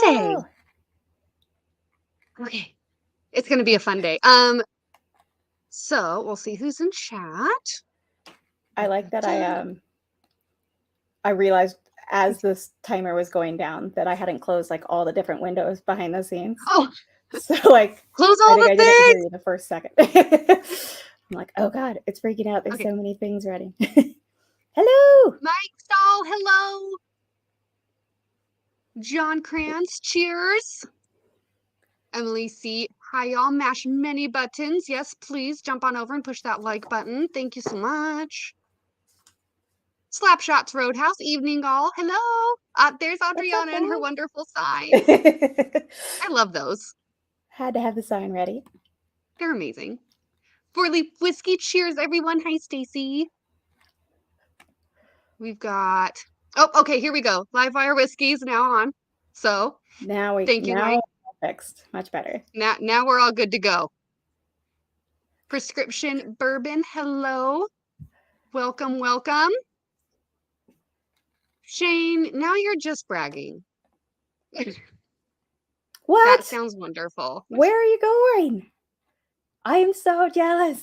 Yay! Okay. It's going to be a fun day. So we'll see who's in chat. I like that I realized as this timer was going down that I hadn't closed like all the different windows behind the scenes. Oh, so like close all I think the I didn't hear things. you the first second. I'm like, oh God, it's freaking out. There's so many things ready. Hello. Mike Stahl, hello. John Kranz, cheers. Emily C. Hi, y'all. Mash many buttons. Yes, please jump on over and push that like button. Thank you so much. Slapshots Roadhouse, evening all. Hello. There's Adriana and her wonderful sign. I love those. Had to have the sign ready. They're amazing. Four-leaf whiskey, cheers, everyone. Hi, Stacy. We've got. Oh, okay. Here we go. Live wire whiskey is now on. So thank you, Mike. Fixed. Much better. Now we're all good to go. Prescription bourbon. Hello. Welcome, welcome. Shane, now you're just bragging. What? That sounds wonderful. Where are you going? I am so jealous.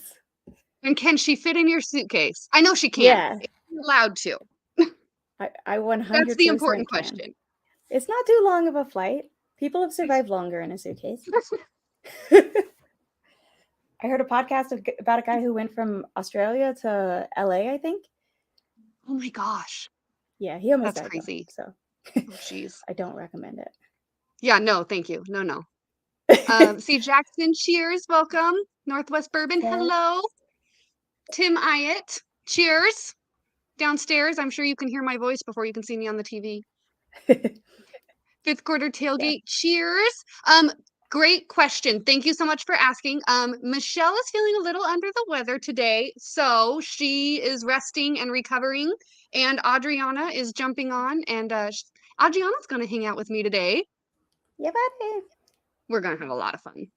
And can she fit in your suitcase? I know she can. Yeah. You're allowed to. I 100%. That's the important question. It's not too long of a flight. People have survived longer in a suitcase. I heard a podcast about a guy who went from Australia to LA, I think. Oh my gosh. Yeah, he almost died. That's crazy. So, jeez. I don't recommend it. Yeah, no, thank you. No. See, Jackson, cheers. Welcome. Northwest Bourbon, hello. Tim Iett, cheers. Downstairs, I'm sure you can hear my voice before you can see me on the TV. Fifth quarter tailgate, cheers. Great question. Thank you so much for asking. Michelle is feeling a little under the weather today, so she is resting and recovering. And Adriana is jumping on, and Adriana's going to hang out with me today. Yeah, buddy. We're going to have a lot of fun.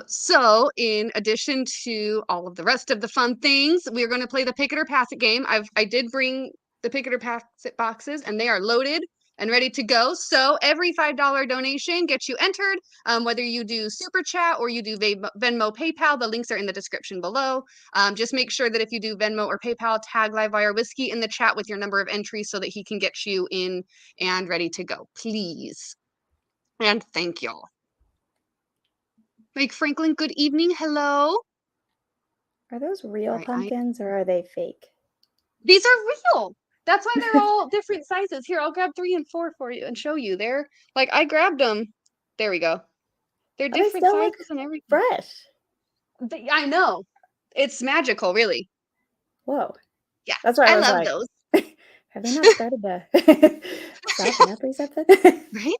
So in addition to all of the rest of the fun things, we're going to play the Pick It or Pass It game. I did bring the Pick It or Pass It boxes, and they are loaded and ready to go. So every $5 donation gets you entered, whether you do Super Chat or you do Venmo, PayPal. The links are in the description below. Just make sure that if you do Venmo or PayPal, tag Livewire Whiskey in the chat with your number of entries so that he can get you in and ready to go, please. And thank y'all. Mike Franklin, good evening. Hello. Are those real pumpkins or are they fake? These are real. That's why they're all different sizes. Here, I'll grab 3 and 4 for you and show you. They're like, I grabbed them. There we go. They're different sizes and everything. Fresh. I know. It's magical, really. Whoa. Yeah. That's why I love those. Have they not started to stop up or something? Right?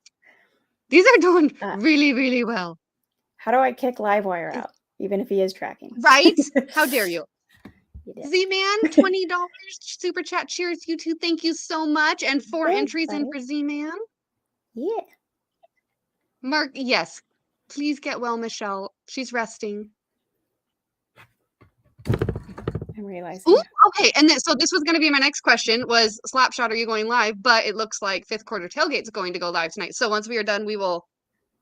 These are doing really, really well. How do I kick Livewire out, even if he is tracking? Right? How dare you? Z-Man, $20 super chat. Cheers, you two. Thank you so much. And 4 entries in for Z-Man. Yeah. Mark, yes. Please get well, Michelle. She's resting. I'm realizing. Ooh, okay, and so this was going to be my next question was, Slapshot, are you going live? But it looks like Fifth Quarter Tailgate's going to go live tonight. So once we are done, we will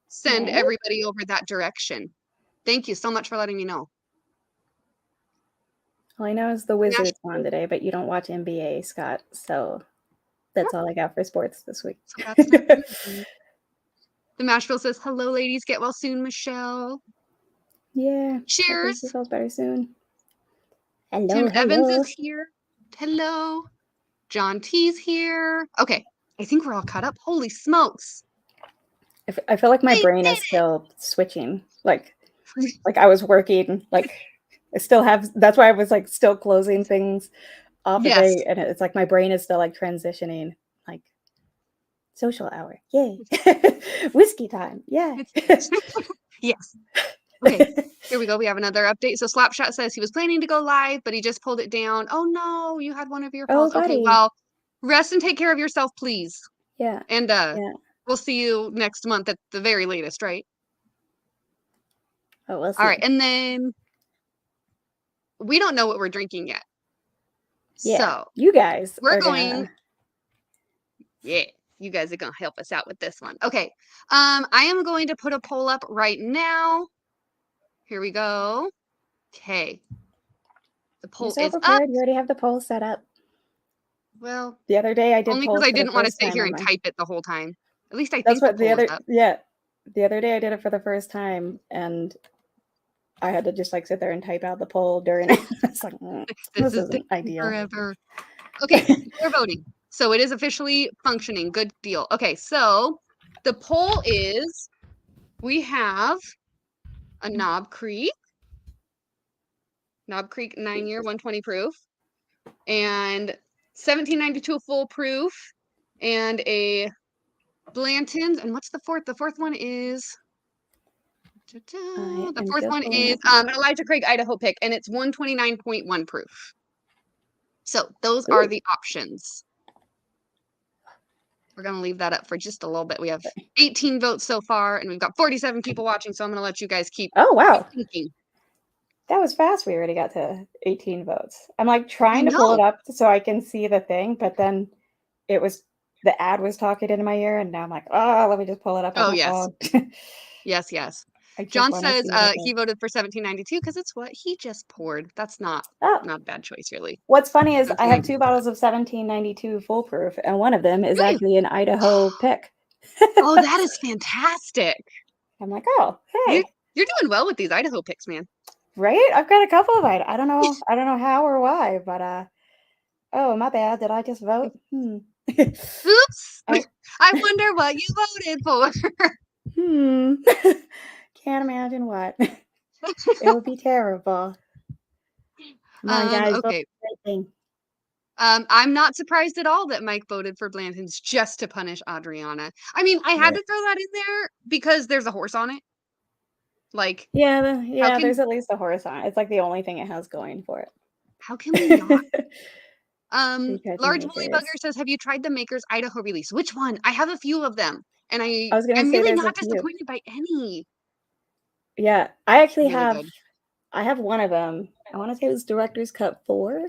send everybody over that direction. Thank you so much for letting me know. All I know is the Wizards won today, but you don't watch NBA, Scott. So that's all I got for sports this week. So that's the Mashville says, hello, ladies. Get well soon, Michelle. Yeah. Cheers. Hope feels better soon. Hello, Tim Evans is here. Hello. John T's here. Okay. I think we're all caught up. Holy smokes. I feel like my brain is still switching. Like I was working, like I still have, that's why I was like still closing things off of it. And it's like my brain is still like transitioning, like social hour. Yay. Whiskey time. Yeah. Yes. Okay, here we go. We have another update. So Slapshot says he was planning to go live, but he just pulled it down. Oh no, you had one of your falls. Okay, well, rest and take care of yourself, please. Yeah. And we'll see you next month at the very latest, right? Oh, we'll see. All right, and then we don't know what we're drinking yet. Yeah, so you guys we're going. Yeah. you guys are gonna help us out with this one. Okay. I am going to put a poll up right now. Here we go. Okay. The You're poll so is up. prepared. You already have the poll set up. Well, The other day I did only because polls I for the didn't want to first sit time here on and my. type it the whole time. At least I That's think the what the poll is other up. the other day I did it for the first time, and I had to just like sit there and type out the poll during it. It's like This is isn't ideal. forever. Okay, we're voting. So it is officially functioning. Good deal. Okay, so the poll is we have a Knob Creek 9-year, 120 proof, and 1792 full proof, and a Blanton's. And what's the fourth? The fourth one is the fourth one is Elijah Craig Idaho pick, and it's 129.1 proof. So those are the options. We're going to leave that up for just a little bit. We have 18 votes so far, and we've got 47 people watching, so I'm going to let you guys keep thinking. That was fast. We already got to 18 votes. I'm like trying to pull it up so I can see the thing, but then the ad was talking into my ear, and now I'm like, oh, let me just pull it up on my phone. Yes. John says he voted for 1792 because it's what he just poured. That's not a bad choice, really. What's funny is I have 2 bottles of 1792 foolproof, and one of them is actually an Idaho pick. Oh, that is fantastic. I'm like, oh, hey. You're doing well with these Idaho picks, man. Right? I've got a couple of Idaho. I don't know how or why, but oh, my bad. Did I just vote? Oops. I wonder what you voted for. Can't imagine what. It would be terrible. Come on, guys. Okay. I'm not surprised at all that Mike voted for Blanton's just to punish Adriana. I mean, I had to throw that in there because there's a horse on it. Like, there's at least a horse on it. It's like the only thing it has going for it. How can we not? Large Woolly Bugger says, have you tried the Maker's Idaho release? Which one? I have a few of them, and I'm really not disappointed by any. Yeah, I actually have. I have one of them. I want to say it was Director's Cut 4,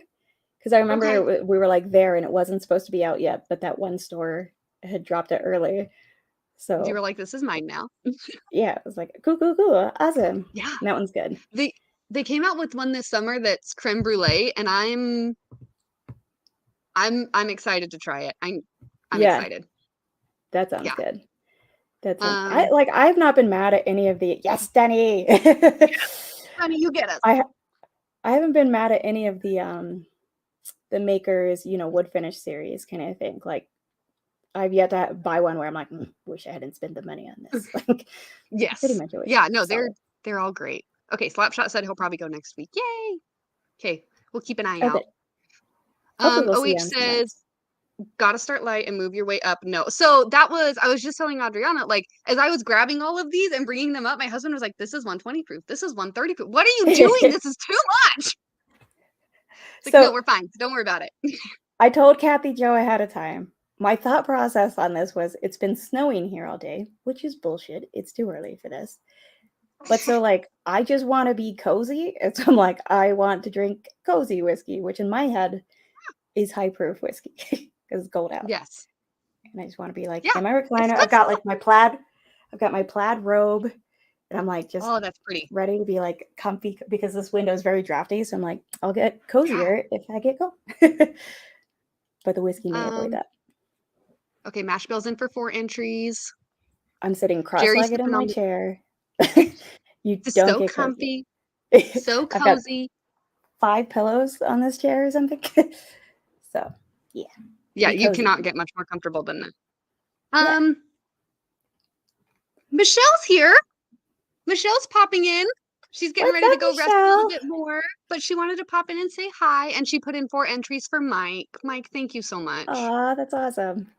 because I remember we were like there, and it wasn't supposed to be out yet, but that one store had dropped it early. So you were like, "This is mine now." Yeah, it was like cool, awesome. Yeah, that one's good. They came out with one this summer that's creme brulee, and I'm excited to try it. I'm excited. That sounds good. That sounds. I've not been mad at any of the Denny. Honey, you get us. I haven't been mad at any of the Makers, wood finish series kind of thing. Like, I've yet to buy one where I'm like, wish I hadn't spent the money on this. Like, yes, pretty much always. Yeah, no, they're all great. Okay, Slapshot said he'll probably go next week. Yay! Okay, we'll keep an eye out. OH says, gotta start light and move your way up. No. So I was just telling Adriana, like, as I was grabbing all of these and bringing them up, my husband was like, this is 120 proof. This is 130 proof. What are you doing? This is too much. Like, no, we're fine. Don't worry about it. I told Cathy Jo ahead of time. My thought process on this was, it's been snowing here all day, which is bullshit. It's too early for this. But so, like, I just want to be cozy. And so I'm like, I want to drink cozy whiskey, which in my head is high proof whiskey because it's cold out. Yes. And I just want to be like, in my recliner. I've got like my plaid robe. And I'm like, just that's pretty. Ready to be like comfy because this window is very drafty. So I'm like, I'll get cozier if I get cold. But the whiskey may avoid that. Okay, Mash Bill's in for 4 entries. I'm sitting cross-legged in my chair. You it's don't so get comfy. Cozy. So cozy. 5 pillows on this chair or something. So, yeah. Yeah, you cannot get much more comfortable than that. Michelle's here. Michelle's popping in. She's getting ready to go rest a little bit more, but she wanted to pop in and say hi, and she put in 4 entries for Mike. Mike, thank you so much. Aw, that's awesome.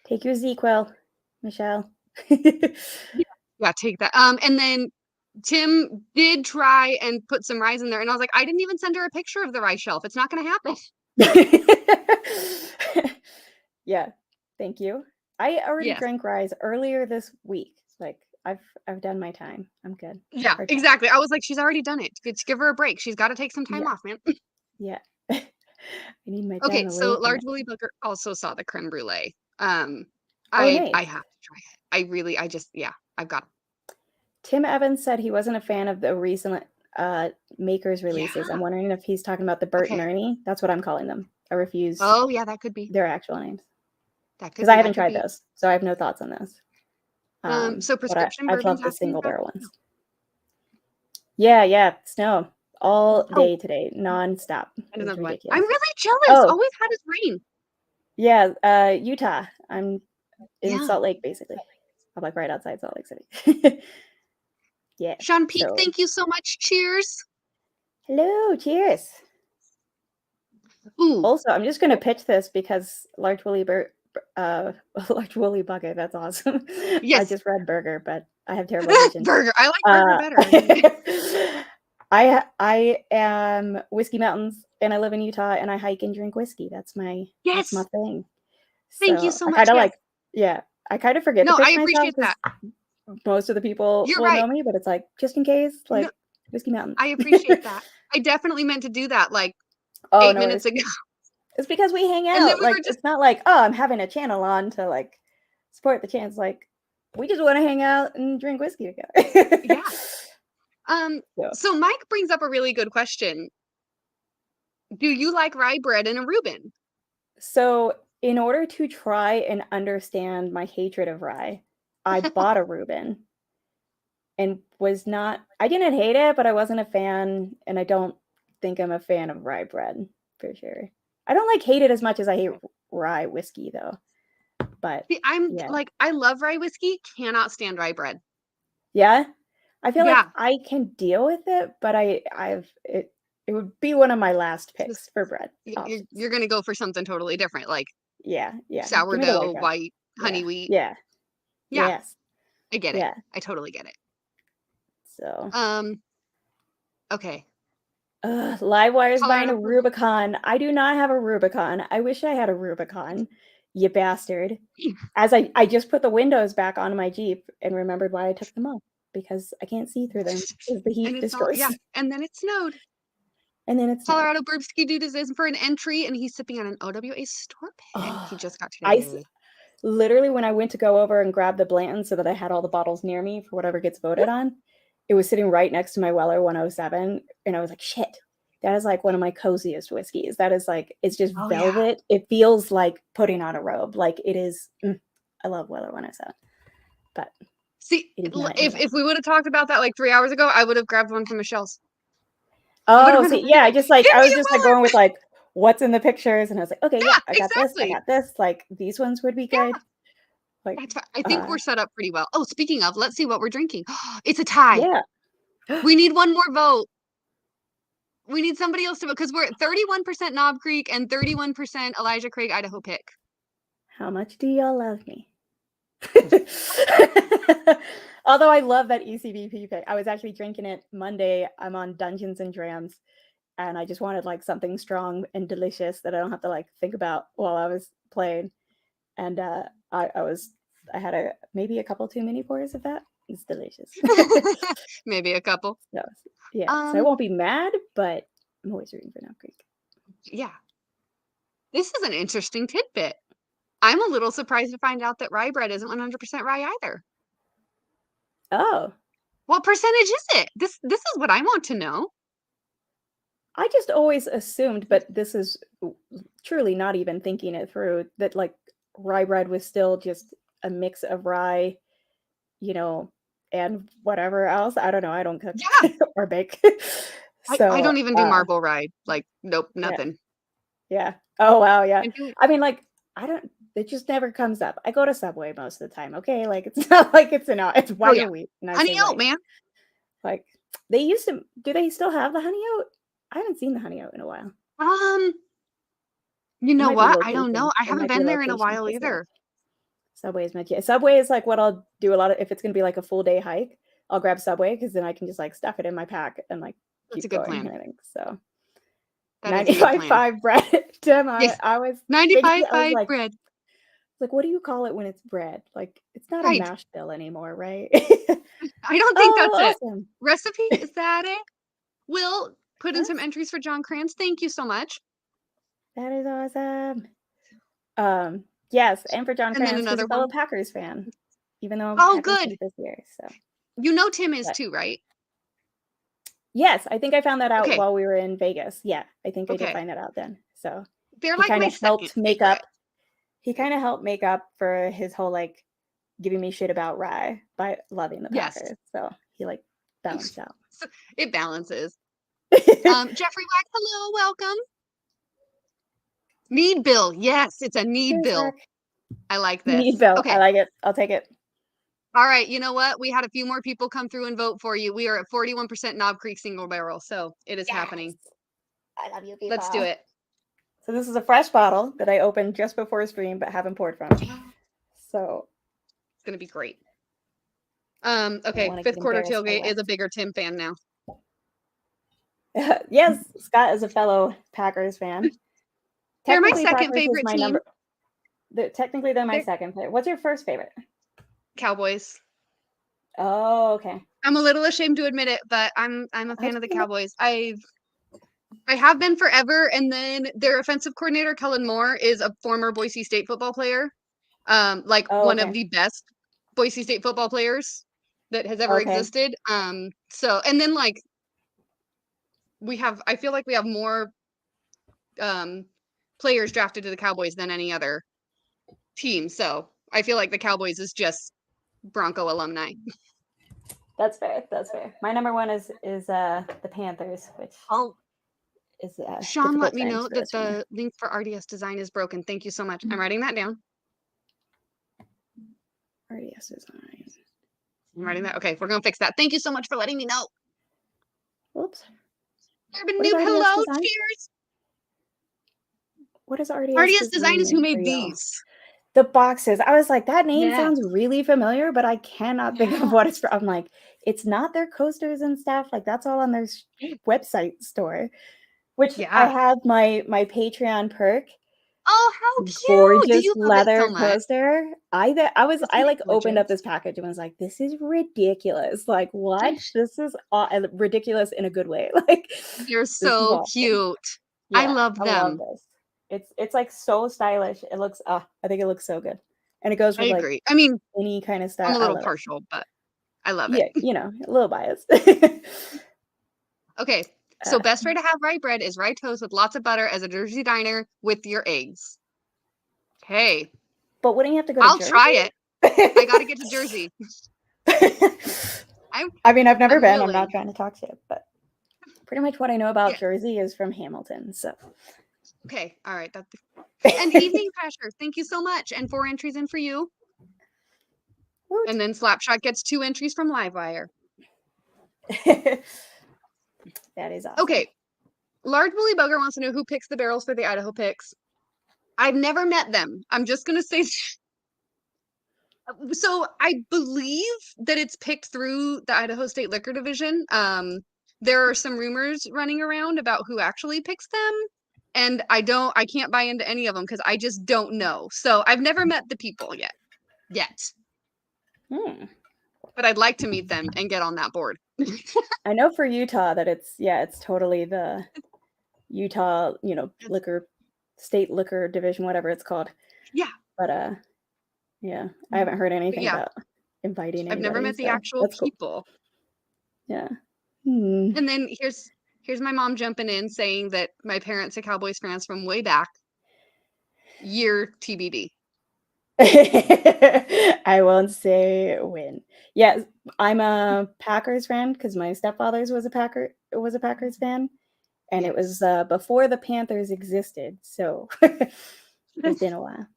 Take your ZQL, Michelle. Yeah, take that. And then Tim did try and put some rye in there, and I was like, I didn't even send her a picture of the rye shelf. It's not going to happen. Yeah, thank you. I already drank rye earlier this week. Like, I've done my time. I'm good. Yeah, exactly. I was like, she's already done it. Let's give her a break. She's got to take some time off, man. Yeah. I need my time. Okay, so Large Woolly Booker also saw the creme brulee. nice. I have to try it. I've got. Tim Evans said he wasn't a fan of the recent Makers releases. Yeah. I'm wondering if he's talking about the Bert and Okay. Ernie. That's what I'm calling them. I refuse Oh yeah, that could be. their actual names That could because be. I That haven't could tried be. those, so I have no thoughts on those. So But prescription I've bourbon's loved the asking single about. barrel ones. Yeah, snow all Oh, day today, nonstop. It was another one. ridiculous. I'm really jealous. Oh, All we've had is rain. yeah, Utah. I'm in Yeah. Salt Lake, basically. I'm like right outside Salt Lake City. Yeah. Sean Peak, So, thank you so much. Cheers. hello, cheers. Ooh. Also, I'm just gonna pitch this because large woolly bucket. That's awesome. I Yes. just read burger, but I have terrible vision. Burger. I like burger better. I am Whiskey Mountains, and I live in Utah, and I hike and drink whiskey. That's my thing. Thank you So so I much. kind of Yes. I kind of forget to No, pitch I myself appreciate because that. most of the people You're will right. know me, but it's like just in case, like No, Whiskey Mountains. I appreciate that. I definitely meant to do that like Oh, 8 no minutes worries. ago. It's because we hang And then out. we were Like just it's not like, oh, I'm having a channel on to like support the channel. Like we just want to hang out and drink whiskey together. yeah. So, So Mike brings up a really good question. Do you like rye bread and a Reuben? so in order to try and understand my hatred of rye, I bought a Reuben and I didn't hate it, but I wasn't a fan, and I don't think I'm a fan of rye bread for sure. I don't like hate it as much as I hate rye whiskey though. But See, I'm yeah. like, I love rye whiskey, cannot stand rye bread. Yeah. I feel like Yeah. I can deal with it, but it would be one of my last picks for bread options. You're gonna go for something totally different, like Yeah. Give me the sourdough, white bread. white, honey Yeah. wheat. Yeah. Yeah, Yes. I get it. Yeah. I totally get it. So Okay. Livewire's buying a Colorado Rubicon. I do not have a Rubicon. I wish I had a Rubicon, you bastard. As I just put the windows back on my Jeep and remembered why I took them off, because I can't see through them because the heat destroys. Yeah, and then it snowed. And then it's Colorado Burbsky Dude is in for an entry, and he's sipping on an OWA store pick he just got today. Literally, when I went to go over and grab the Blanton so that I had all the bottles near me for whatever gets voted on, it was sitting right next to my Weller 107, and I was like, shit, that is like one of my coziest whiskeys. That is like, it's just velvet. Yeah. It feels like putting on a robe. Like it is, I love Weller 107. But see, if we would have talked about that like 3 hours ago, I would have grabbed one from Michelle's. Oh, see, yeah, I was just like going with like what's in the pictures, and I was like, okay, yeah, I got this. Like these ones would be good. Like I think we're set up pretty well. Oh, speaking of, let's see what we're drinking. It's a tie. Yeah. We need one more vote. We need somebody else to vote because we're at 31% Knob Creek and 31% Elijah Craig Idaho Pick. How much do y'all love me? Although I love that ECBP pick. I was actually drinking it Monday. I'm on Dungeons and Drams, and I just wanted like something strong and delicious that I don't have to like think about while I was playing. And I had maybe a couple too many pours of that. It's delicious. Maybe a couple. So, yeah. So I won't be mad, but I'm always rooting for Knob Creek. Yeah. This is an interesting tidbit. I'm a little surprised to find out that rye bread isn't 100% rye either. Oh. What percentage is it? This is what I want to know. I just always assumed, but this is truly not even thinking it through, that like rye bread was still just a mix of rye, and whatever else. I don't know. I don't cook or bake. So I don't even do marble rye. Like, nope, nothing. Yeah. Oh, wow. Yeah. I mean, like, it just never comes up. I go to Subway most of the time. Okay. Like, it's not like it's white or wheat. Honey oat, man. Like, they used to, do they still have the honey oat? I haven't seen the honey oat in a while. You know what? I don't know. I haven't been there in a while either. Subway is Subway is like what I'll do a lot of, if it's going to be like a full day hike, I'll grab Subway because then I can just like stuff it in my pack and like That's a good plan. I think so. 95.5 bread. Tim, I was 95.5 bread. Like, what do you call it when it's bread? Like, it's not a mash bill anymore, right? I don't think that's awesome. It. Recipe, is that it? We'll put in some entries for John Kranz. Thank you so much. That is awesome. Yes, and for John And then Krantz, who's another a fellow one. Packers fan, even though Oh, Packers good. beat this year. So, You know Tim is but too, right? yes, I think I found that out Okay. while we were in Vegas. Yeah, I think I did Okay. find that out then. So They're he like kind my of helped second make favorite. up. He kind of helped make up for his whole like giving me shit about Rye by loving the Yes. Packers. So he like balanced out. It balances. Jeffrey Wax, hello, welcome. Need bill. Yes, it's a need Cheers, bill. Zach. I like this. Need bill. Okay. I like it. I'll take it. All right. You know what? We had a few more people come through and vote for you. We are at 41% Knob Creek single barrel. So it is happening. I love you, people. Let's do it. So this is a fresh bottle that I opened just before stream, but haven't poured from. So it's going to be great. Okay. Fifth quarter tailgate is a bigger Tim fan now. Yes, Scott is a fellow Packers fan. They're my second favorite team. Technically, they're my second favorite. What's your first favorite? Cowboys. Oh, okay. I'm a little ashamed to admit it, but I'm a fan of the Cowboys. I have been forever, and then their offensive coordinator, Kellen Moore, is a former Boise State football player. One of the best Boise State football players that has ever existed. So, and then like I feel like we have more players drafted to the Cowboys than any other team. So I feel like the Cowboys is just Bronco alumni. That's fair. That's fair. My number one is the Panthers, which is Sean let me know that the link for RDS Design is broken. Thank you so much. I'm writing that down. RDS Design. I'm writing that. Okay, we're gonna fix that. Thank you so much for letting me know. Oops. Urban Noob, hello, Design? cheers. What is RDS? RDS Design is who made these. The boxes. I was like, that name sounds really familiar, but I cannot think of what it's from. I'm like, it's not their coasters and stuff. Like that's all on their website store. Which I have my Patreon perk. Oh, how cute! Gorgeous you love leather it so much? coaster. I opened up this package and was like, this is ridiculous. Like, what? This is ridiculous in a good way. Like, you're so cute. Yeah, I love them. I love this. It's like so stylish. It looks I think it looks so good. And it goes with like I mean any kind of style. I'm a little partial, but I love it. Yeah, a little biased. Okay. So best way to have rye bread is rye toast with lots of butter as a Jersey diner with your eggs. Okay. But wouldn't you have to go to Jersey? I'll try it. I got to get to Jersey. I mean, I've never been. I'm not trying to talk shit, but pretty much what I know about Jersey is from Hamilton. So. Okay. All right. And Evening Pressure. Thank you so much. And 4 entries in for you. Woot. And then Slapshot gets 2 entries from Livewire. That is awesome. Okay. Large Bully Bugger wants to know who picks the barrels for the Idaho picks. I've never met them. I'm just going to say. So I believe that it's picked through the Idaho State Liquor Division. There are some rumors running around about who actually picks them. And I can't buy into any of them because I just don't know. So I've never met the people yet. But I'd like to meet them and get on that board. I know for Utah that it's totally the Utah, state liquor division, whatever it's called. Yeah. But I haven't heard anything about inviting anybody. I've never met the actual people. Cool. Yeah. And then here's my mom jumping in saying that my parents are Cowboys fans from way back. Year TBD. I won't say when. Yeah, I'm a Packers fan because my stepfather's was a Packers fan, and it was before the Panthers existed. So it's been a while.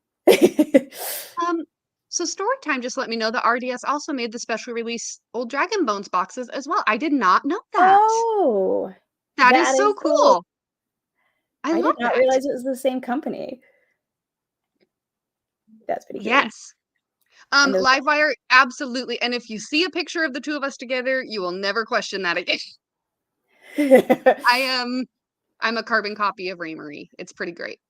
So Story Time just let me know that RDS also made the special release Old Dragon Bones boxes as well. I did not know that. Oh, that is so cool. I did not realize it was the same company. That's pretty cool. Yes. Livewire, absolutely. And if you see a picture of the two of us together, you will never question that again. I'm a carbon copy of Raymarie. It's pretty great.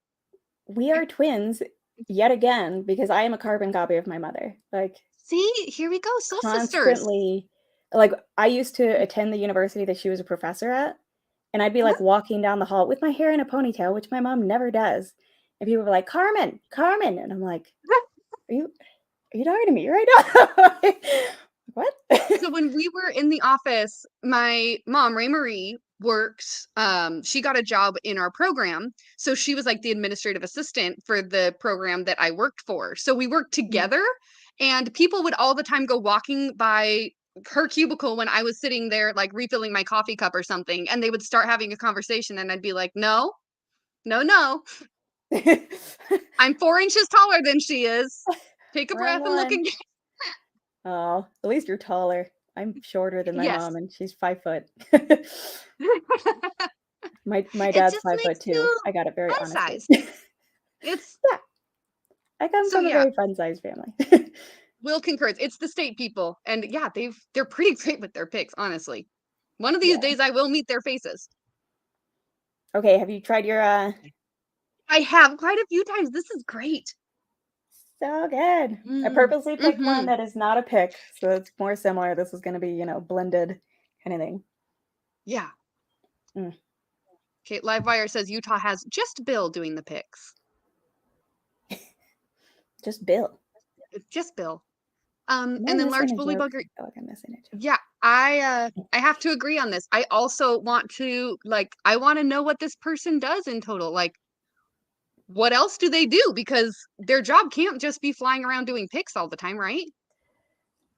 We are twins yet again because I am a carbon copy of my mother. Like, see, here we go, soul constantly, sisters. Like, I used to attend the university that she was a professor at, and I'd be like walking down the hall with my hair in a ponytail, which my mom never does. And people were like, Carmen, Carmen. And I'm like, are you talking to me right now? What? So when we were in the office, my mom, Ray Marie, works, she got a job in our program. So she was like the administrative assistant for the program that I worked for. So we worked together, and people would all the time go walking by her cubicle when I was sitting there, like refilling my coffee cup or something, and they would start having a conversation, and I'd be like, no, no, no. I'm 4 inches taller than she is. Take a breath and look again. Oh, at least you're taller. I'm shorter than my mom, and she's 5 foot. My dad's 5 foot too. I got it very honestly. It's yeah. I come from a very fun sized family. Will concurs. It's the state people, and yeah, they're pretty great with their picks, honestly. One of these days, I will meet their faces. Okay, have you tried your? I have quite a few times. This is great. So good. I purposely picked one that is not a pick, so it's more similar. This is going to be, blended kind of thing. Yeah. Okay, Livewire says Utah has just Bill doing the picks. Just Bill. Just Bill. And then large bully bugger. I feel like I'm missing it. Yeah, I have to agree on this. I also want to I want to know what this person does in total. Like, what else do they do? Because their job can't just be flying around doing picks all the time, right?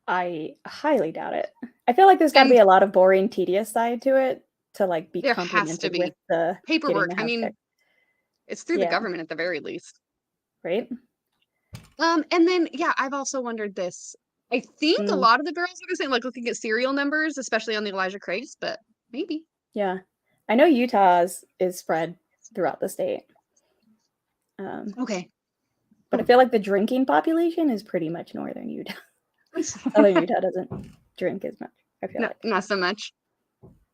I highly doubt it. I feel like there's got to be a lot of boring, tedious side to it to be complemented with the paperwork. I mean, it's through the government at the very least, right? And then I've also wondered this. I think a lot of the girls are saying looking at serial numbers, especially on the Elijah Craigs, but maybe. Yeah, I know Utah's is spread throughout the state. Okay. But I feel like the drinking population is pretty much northern Utah. Southern Utah doesn't drink as much. I feel like not so much.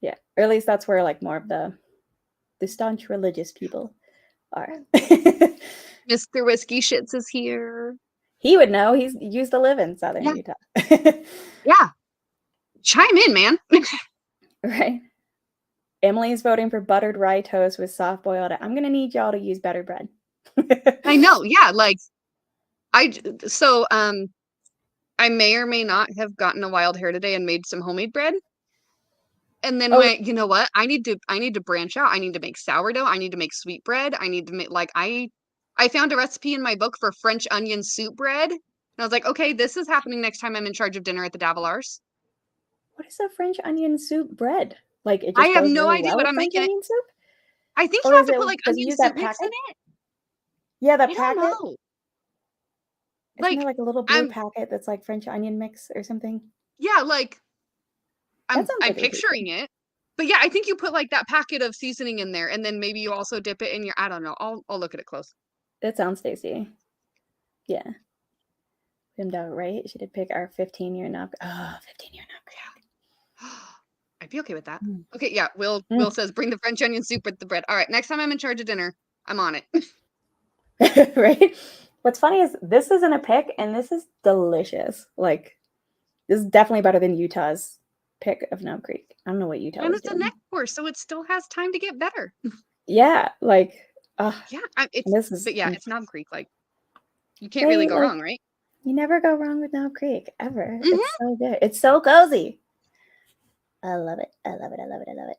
Yeah, or at least that's where more of the staunch religious people are. Mr. Whiskey Shits is here. He would know. He's used to live in southern Utah. Yeah. Chime in, man. Right. Emily's voting for buttered rye toast with soft boiled. I'm gonna need y'all to use better bread. I know, yeah. I may or may not have gotten a wild hair today and made some homemade bread. And then you know what? I need to branch out. I need to make sourdough. I need to make sweet bread. I need to make I found a recipe in my book for French onion soup bread. And I was like, okay, this is happening next time I'm in charge of dinner at the Davillars. What is a French onion soup bread? It just I have no idea, but I'm making it. Soup? I think you have to put onion soup mix in it. Yeah, that packet. I don't know. Isn't there a little blue packet that's French onion mix or something? Yeah, I'm picturing it. But yeah, I think you put that packet of seasoning in there, and then maybe you also dip it in your, I don't know. I'll look at it close. It sounds tasty. Yeah. Pinned out, right? She did pick our 15-year knock. Oh, 15-year knock. I'd be okay with that. Okay, yeah. Will says bring the French onion soup with the bread. All right, next time I'm in charge of dinner, I'm on it. Right? What's funny is this isn't a pick, and this is delicious. This is definitely better than Utah's pick of Knob Creek. I don't know what Utah is doing. And it's a neck course, so it still has time to get better. Yeah, it's Knob Creek. You can't really go wrong, right? You never go wrong with Knob Creek ever. It's so good. It's so cozy. I love it. I love it. I love it. I love it.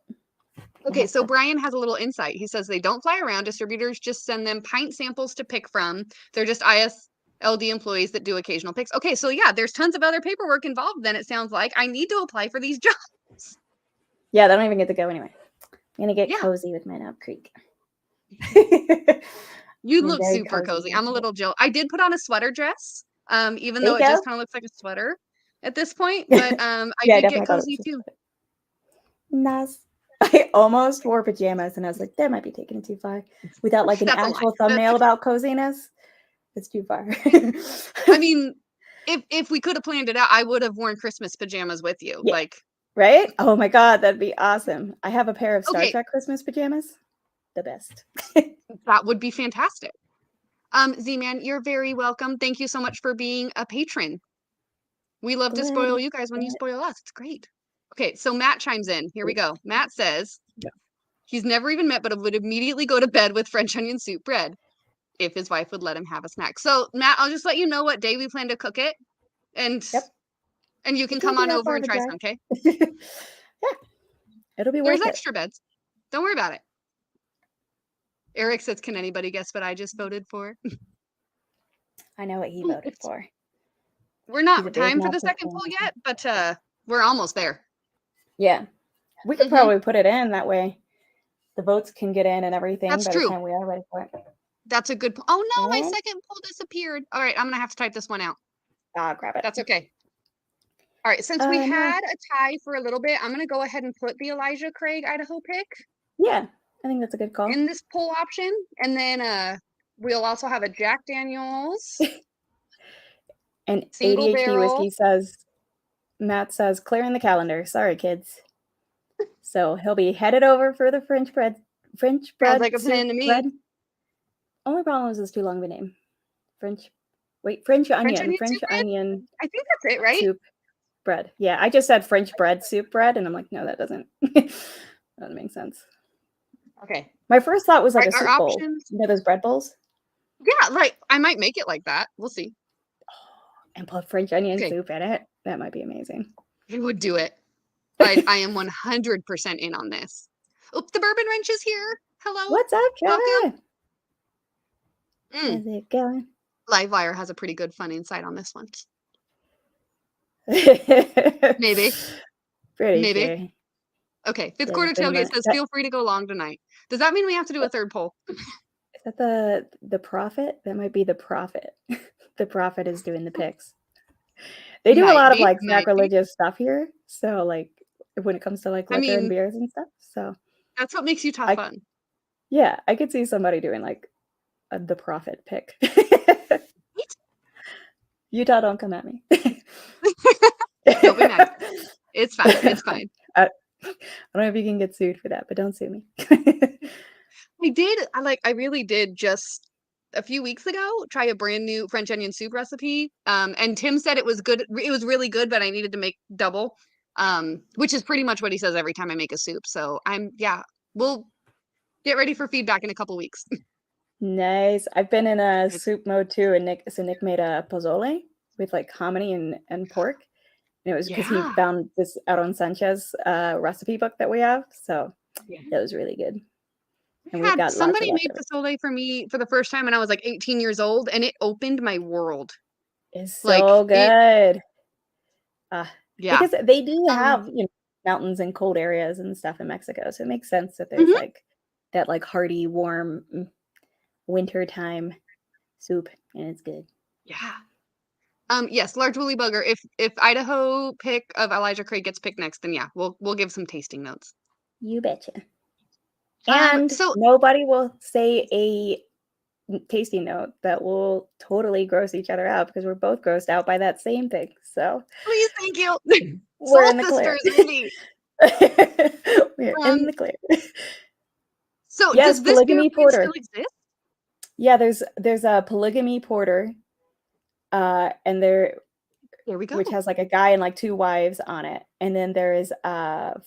Okay, so Brian has a little insight. He says they don't fly around. Distributors just send them pint samples to pick from. They're just ISLD employees that do occasional picks. Okay, so there's tons of other paperwork involved then, it sounds like. I need to apply for these jobs. Yeah, they don't even get to go anyway. I'm going to get cozy with my Knob Creek. You look super cozy. I'm a little jealous. I did put on a sweater dress, even though it just kind of looks like a sweater at this point. But I did get cozy too. Nice. I almost wore pajamas, and I was like, that might be taking it too far. Without an actual thumbnail about coziness, it's too far. I mean, if we could have planned it out, I would have worn Christmas pajamas with you. Yeah. Right? Oh my God, that'd be awesome. I have a pair of Star Trek Christmas pajamas. The best. That would be fantastic. Z-Man, you're very welcome. Thank you so much for being a patron. We love to spoil you guys when you spoil us. It's great. Okay, so Matt chimes in. Here we go. Matt says he's never even met, but would immediately go to bed with French onion soup bread. if his wife would let him have a snack. So Matt, I'll just let you know what day we plan to cook it, and you can come on over and try some, okay? Yeah, it'll be worth There's it. extra beds. Don't worry about it. Eric says, "Can anybody guess what I just voted for?" I know what he voted for. We're not time for the second poll yet, but we're almost there. Yeah, we could probably put it in that way. The votes can get in and everything. That's by true. the time we are ready for it. That's a good. Oh no, my second poll disappeared. All right, I'm gonna have to type this one out. Grab it. That's okay. All right, since we had a tie for a little bit, I'm gonna go ahead and put the Elijah Craig Idaho pick. Yeah, I think that's a good call. In this poll option, and then we'll also have a Jack Daniels. And ADHD Whiskey says, Matt says, clearing the calendar. Sorry, kids. So he'll be headed over for the French bread. Sounds like a plan to me. Bread. Only problem is it's too long of a name. French onion. French onion. I think that's it, right? Soup bread. Yeah, I just said French bread soup bread, and I'm like, no, that doesn't make sense. Okay. My first thought was like a soup bowl. You know those bread bowls? Yeah, like I might make it like that. We'll see. And put French onion soup in it. That might be amazing. He would do it. I am 100% in on this. Oops, the Bourbon Wrench is here. Hello. What's up, John? Welcome. How's it going? Livewire has a pretty good fun insight on this one. Maybe. Maybe. Sure. Okay, fifth quarter tailgate says, feel free to go long tonight. Does that mean we have to do a third poll? Is that the Prophet? That might be the Prophet. The Prophet is doing the picks. They do a lot of like sacrilegious stuff here. So like when it comes to like liquor and beers and stuff. So that's what makes Utah fun. Yeah, I could see somebody doing like the Prophet pick. Utah, don't come at me. Don't be mad. It's fine. It's fine. I don't know if you can get sued for that, but don't sue me. I really did just a few weeks ago try a brand new French onion soup recipe. And Tim said it was good. It was really good, but I needed to make double, which is pretty much what he says every time I make a soup. So we'll get ready for feedback in a couple weeks. Nice. I've been in a soup mode too. And Nick made a pozole with like hominy and pork. And it was because he found this out on Sanchez recipe book that we have. So that was really good. And somebody made pozole for me for the first time when I was like 18 years old, and it opened my world. It's so good. Because they do have mountains and cold areas and stuff in Mexico, so it makes sense that there's like that like hearty, warm wintertime soup, and it's good. Yeah. Yes, large woolly bugger. If Idaho pick of Elijah Craig gets picked next, then we'll give some tasting notes. You betcha. And so nobody will say a tasting note that will totally gross each other out because we're both grossed out by that same thing. So please, thank you. We're in the clear. We're in the clear. So yes, does this polygamy porter still exist? Yeah, there's a polygamy porter, and there we go, which has like a guy and like 2 wives on it, and then there is 5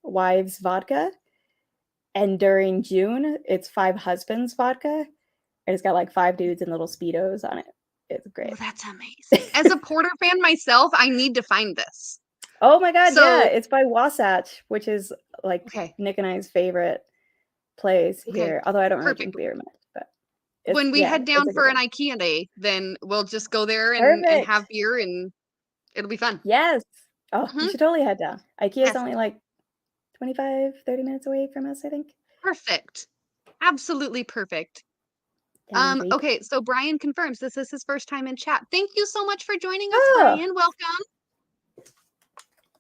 wives vodka. And during June, it's 5 husbands vodka. And it's got like 5 dudes in little Speedos on it. It's great. Oh, that's amazing. As a Porter fan myself, I need to find this. Oh my God. Yeah. It's by Wasatch, which is like Nick and I's favorite place here. Although I don't really drink beer much. But when we head down for an IKEA day, then we'll just go there and have beer, and it'll be fun. Yes. Oh, you should totally head down. IKEA is only like 25, 30 minutes away from us, I think. Perfect. Absolutely perfect. Okay, so Brian confirms this is his first time in chat. Thank you so much for joining us, Brian. Welcome.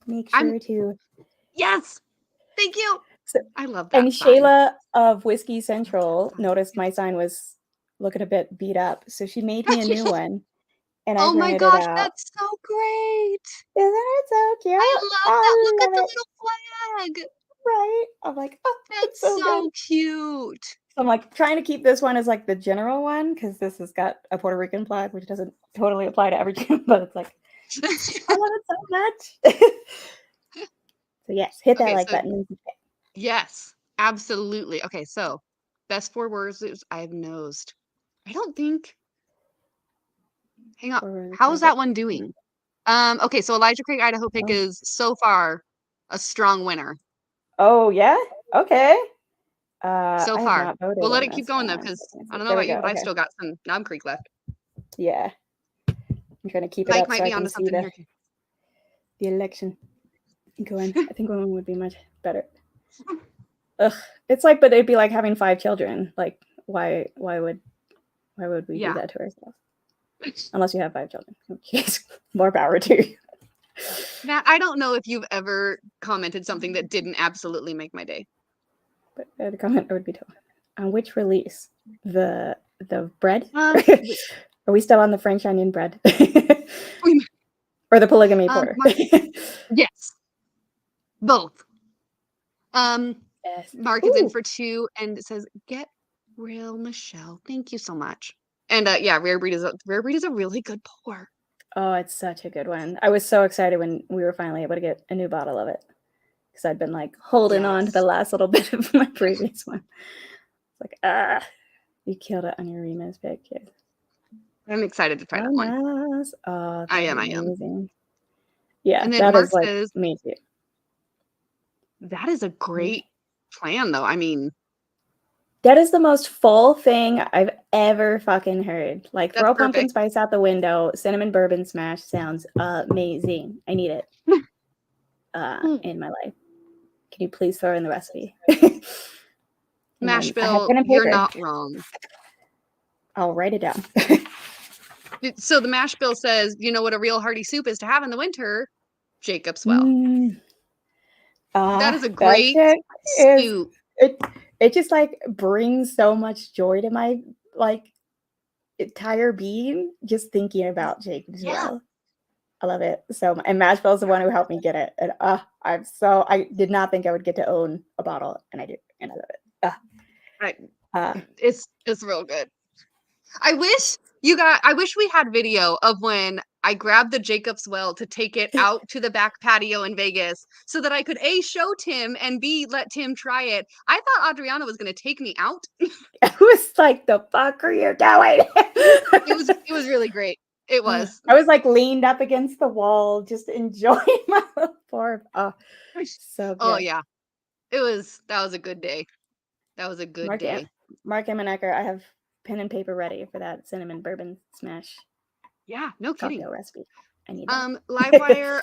Make sure to. Yes. Thank you. So, I love that. And Shayla of Whiskey Central noticed my sign was looking a bit beat up. So she made me a new one. And I my gosh, that's so great. Isn't it so cute? I love that. Look at the little flag. Right? I'm like, oh, that's so cute. So I'm like trying to keep this one as like the general one because this has got a Puerto Rican flag, which doesn't totally apply to every gym, but it's like, I love it so much. So yes, hit that like button. Yes, absolutely. Okay, so best 4 words is I've nosed. I don't think. Hang on. Or How's that one doing? Okay, so Elijah Craig Idaho pick Oh. is so far a strong winner. Oh yeah? Okay. So I have far. not voted We'll let in it keep this going though, one. because I don't know There we about go. you, but I've Okay. still got some Knob Creek left. Yeah. I'm trying to keep it Mike up might so I be can onto see something here too. the election going. I think women would be much better. Ugh. It's like, but it'd be like having 5 children. Like, why would we do that to ourselves? Unless you have 5 children. More power to you. Matt, I don't know if you've ever commented something that didn't absolutely make my day. But the comment would be on which release? The bread? Are we still on the French onion bread? Or the polygamy porter? Yes. Both. Yes. Mark is in for 2 and it says, "Get real, Michelle." Thank you so much. And yeah, Rare Breed is a really good pour. Oh, it's such a good one. I was so excited when we were finally able to get a new bottle of it. Because I'd been like holding on to the last little bit of my previous one. It's like, you killed it on your Remus pick, kid. I'm excited to try that one. Nice. Oh, I am. Yeah, and then that Mark is like says, me too. That is a great plan, though. I mean, that is the most full thing I've ever fucking heard. Like, throw pumpkin spice out the window. Cinnamon bourbon smash sounds amazing. I need it in my life. Can you please throw in the recipe? Mash Bill, you're not wrong. I'll write it down. So the mash bill says, you know what a real hearty soup is to have in the winter? Jacob's Well. That is a great soup. It just like brings so much joy to my like entire being just thinking about Jacob's Well. I love it so much. And Mash Bill's the one who helped me get it. And I did not think I would get to own a bottle, and I do, and I love it. It's real good. I wish we had video of when I grabbed the Jacob's Well to take it out to the back patio in Vegas so that I could A, show Tim, and B, let Tim try it. I thought Adriana was going to take me out. I was like, the fuck are you doing? It was really great. It was. I was like leaned up against the wall, just enjoying my little pour. Oh, so good. Oh yeah. That was a good day. That was a good day. Mark Emanecker, I have pen and paper ready for that cinnamon bourbon smash. Yeah, no kidding. Recipe. I need that. Livewire,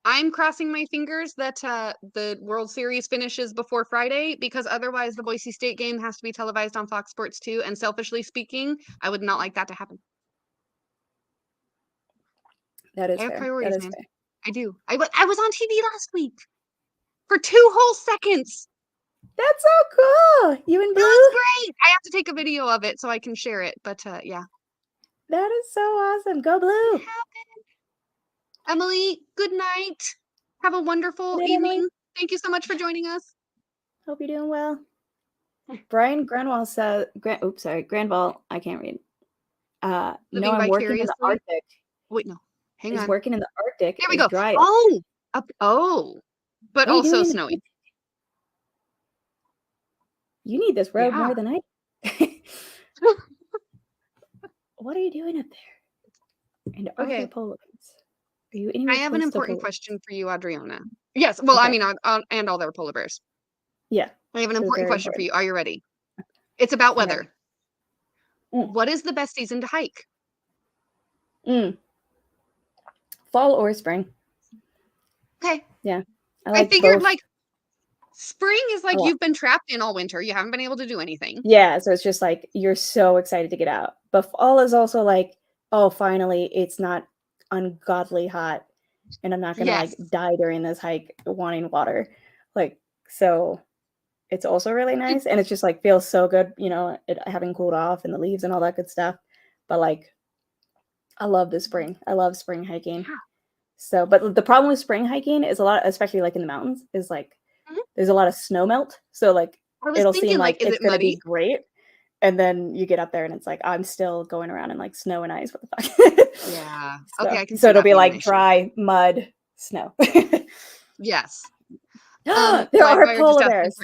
I'm crossing my fingers that the World Series finishes before Friday, because otherwise the Boise State game has to be televised on Fox Sports 2, and selfishly speaking, I would not like that to happen. That is fair. Priorities, man. Fair. I do. I was on TV last week for 2 whole seconds. That's so cool. You and Blue? It was great. I have to take a video of it so I can share it, but yeah. That is so awesome. Go Blue. Emily, good night. Have a wonderful evening. Emily. Thank you so much for joining us. Hope you're doing well. Brian Granwall says, Granvall, I can't read. No, I'm working in the Arctic. Wait, no. Hang on. He's working in the Arctic. There we go. Dry. But also snowing. You need this road more than I do. What are you doing up there? And okay. I have an important question for you, Adriana. Yes. Well, okay. I mean, and all their polar bears. Yeah. I have an important question for you. Are you ready? It's about weather. What is the best season to hike? Fall or spring. Okay. Yeah. I figured both. Spring is you've been trapped in all winter. You haven't been able to do anything. Yeah. So it's just you're so excited to get out. But fall is also oh, finally, it's not ungodly hot, and I'm not gonna die during this hike wanting water. So it's also really nice, and it's just feels so good, it having cooled off and the leaves and all that good stuff. But I love the spring. I love spring hiking. Yeah. So, but the problem with spring hiking is a lot, especially in the mountains, is there's a lot of snow melt. So it'll seem it's gonna be great. And then you get up there and it's I'm still going around in snow and ice. What the fuck? Yeah. So, okay, I can see so it'll be dry mud, snow. Yes. There are polar bears.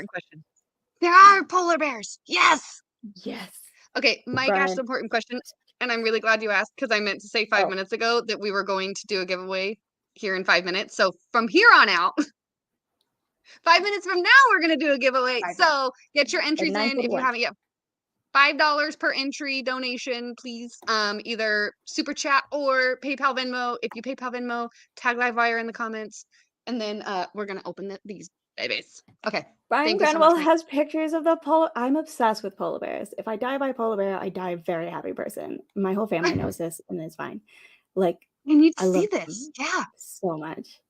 There are polar bears. Yes. Yes. Okay, Mike asked an important question, and I'm really glad you asked because I meant to say 5 minutes ago that we were going to do a giveaway here in 5 minutes. So from here on out, 5 minutes from now, we're going to do a giveaway. So get your entries in if you haven't yet. $5 per entry donation, please. Either super chat or PayPal Venmo. If you PayPal Venmo, tag Livewire in the comments, and then we're gonna open these babies. Okay. Brian Grenwell has pictures of the polar. I'm obsessed with polar bears. If I die by polar bear, I die a very happy person. My whole family knows this, and it's fine. Like, you need to see this. Yeah, so much.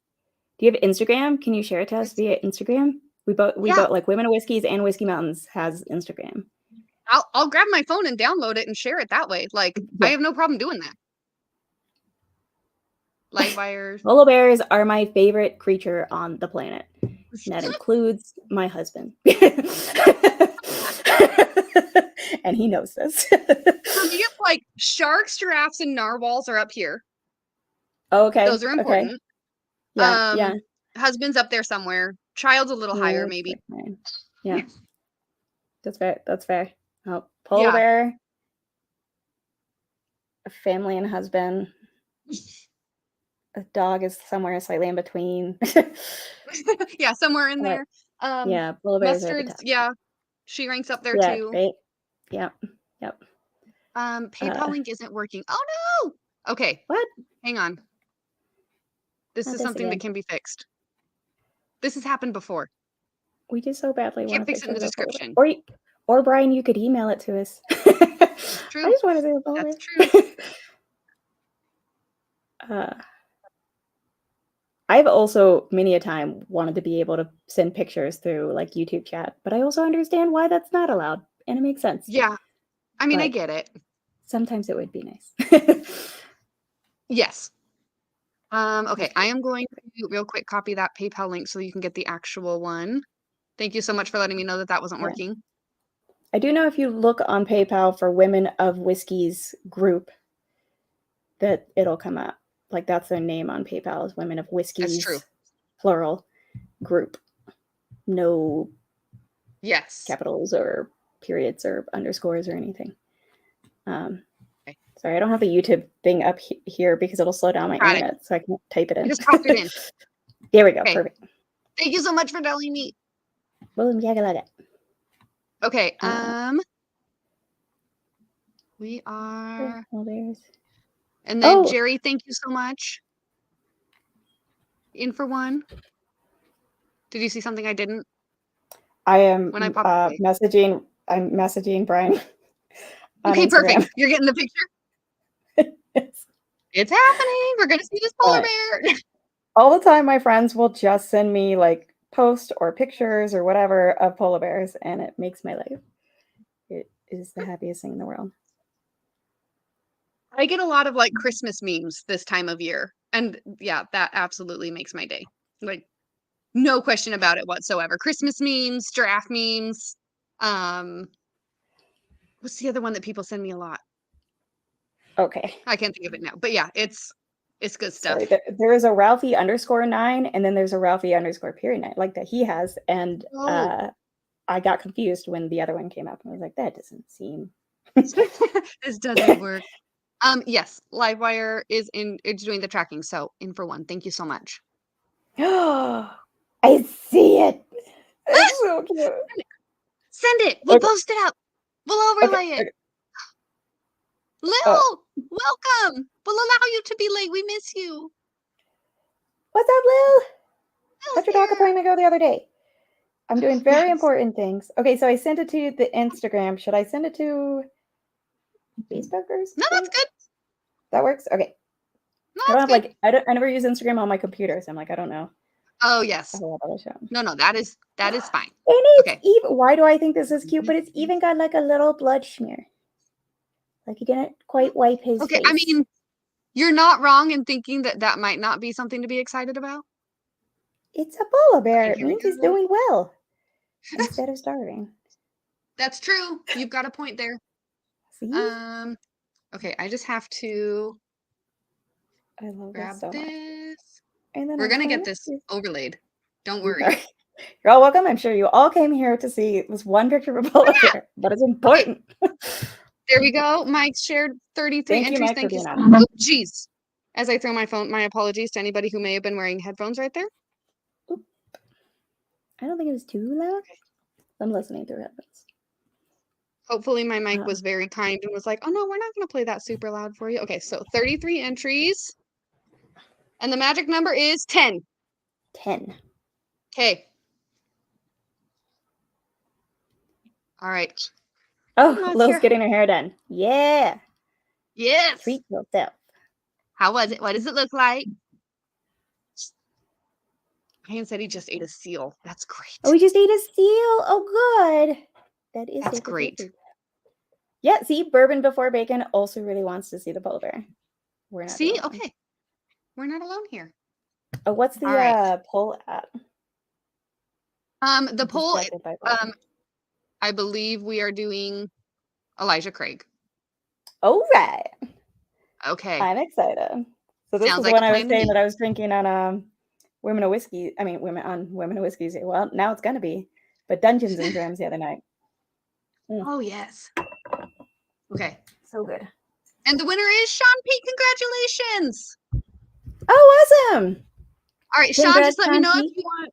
Do you have Instagram? Can you share it to us via Instagram? We both like Women of Whiskeys and Whiskey Mountains has Instagram. I'll grab my phone and download it and share it that way. Like, I have no problem doing that. Livewires. Polar bears are my favorite creature on the planet. And that includes my husband. And he knows this. So you get like sharks, giraffes, and narwhals are up here. Okay. Those are important. Okay. Yeah. Husband's up there somewhere. Child's a little higher, maybe. Yeah. That's fair. That's fair. Oh, polar bear, a family and husband. A dog is somewhere slightly in between. Yeah, somewhere in there. Yeah, polar bears Mustard. Yeah, she ranks up there too. Right. Yep. PayPal link isn't working. Oh no. Okay. What? Hang on. This is something that can be fixed. This has happened before. We do so badly. Can't fix it in the description. Or Brian, you could email it to us. True. I just want to say polar bear. That's true. I've also many a time wanted to be able to send pictures through like YouTube chat, but I also understand why that's not allowed, and it makes sense. Yeah, I mean, I get it. Sometimes it would be nice. Yes. Okay, I am going to real quick copy that PayPal link so you can get the actual one. Thank you so much for letting me know that that wasn't working. I do know if you look on PayPal for Women of Whiskeys group, that it'll come up. Like that's their name on PayPal is Women of Whiskeys. That's true. Plural group. No capitals or periods or underscores or anything. Sorry, I don't have the YouTube thing up here because it'll slow down my internet, so I can type it in. Just popped it in. There we go. Okay. Perfect. Thank you so much for telling me. Okay. We are. And then Jerry, thank you so much. In for one. Did you see something I didn't? I am when I messaging. I'm messaging Brian. Okay, perfect. You're getting the picture. It's happening. We're gonna see this polar bear. All the time, my friends will just send me like posts or pictures or whatever of polar bears, and it makes my life. It is the happiest thing in the world. I get a lot of like Christmas memes this time of year, and yeah, that absolutely makes my day. Like, no question about it whatsoever. Christmas memes, giraffe memes. What's the other one that people send me a lot? Okay. I can't think of it now, but yeah, it's good stuff. Sorry, there is a Ralphie _9, and then there's a Ralphie _9, like that he has, and I got confused when the other one came up, and I was like, that doesn't seem. This doesn't work. Yes, Livewire is doing the tracking, so in for one. Thank you so much. I see it. It's so cute. Send it. We'll post it up. We'll overlay it. Lil, welcome. We'll allow you to be late. We miss you. What's up, Lil? How'd your dog appointment go the other day? I'm doing very important things. Okay, so I sent it to the Instagram. Should I send it to Facebook or something? No, that's good. That works? Okay. No, I don't have good. I never use Instagram on my computer, so I'm like, I don't know. Oh yes. No, that is fine. And it's even. Why do I think this is cute? But it's even got like a little blood smear. Like he didn't quite wipe his face. I mean, you're not wrong in thinking that might not be something to be excited about. It's a polar bear. It means he's doing well instead of starving. That's true. You've got a point there. See? Okay, I just have to grab this. Much. And then we're gonna get this overlaid. Don't worry. You're all welcome. I'm sure you all came here to see this one picture of a polar bear, but it's important. There we go. Mike shared 33 Thank you, entries. Mike, Thank for you. being on. Oh, jeez. As I throw my phone, my apologies to anybody who may have been wearing headphones right there. Oop. I don't think it was too loud. I'm listening through headphones. Hopefully my mic was very kind and was like, oh no, we're not going to play that super loud for you. Okay, so 33 entries. And the magic number is 10. 10. Okay. All right. Oh, Lil's getting her hair done. Yeah. Yes. Treat yourself. How was it? What does it look like? Ryan said he just ate a seal. That's great. Oh, we just ate a seal. Oh, good. That's great. Yeah, see, bourbon before bacon also really wants to see the polar bear. We're not. See, okay. We're not alone here. Oh, what's the poll at? The poll, I believe we are doing Elijah Craig. All right. Okay. I'm excited. So this is the one I was saying that I was drinking on Women of Whiskey. I mean, Women of Whiskey. Well, now it's gonna be, but Dungeons and Drams the other night. Oh yes. Okay. So good. And the winner is Sean Pete. Congratulations. Oh, awesome. All right, Sean, just let me know if you want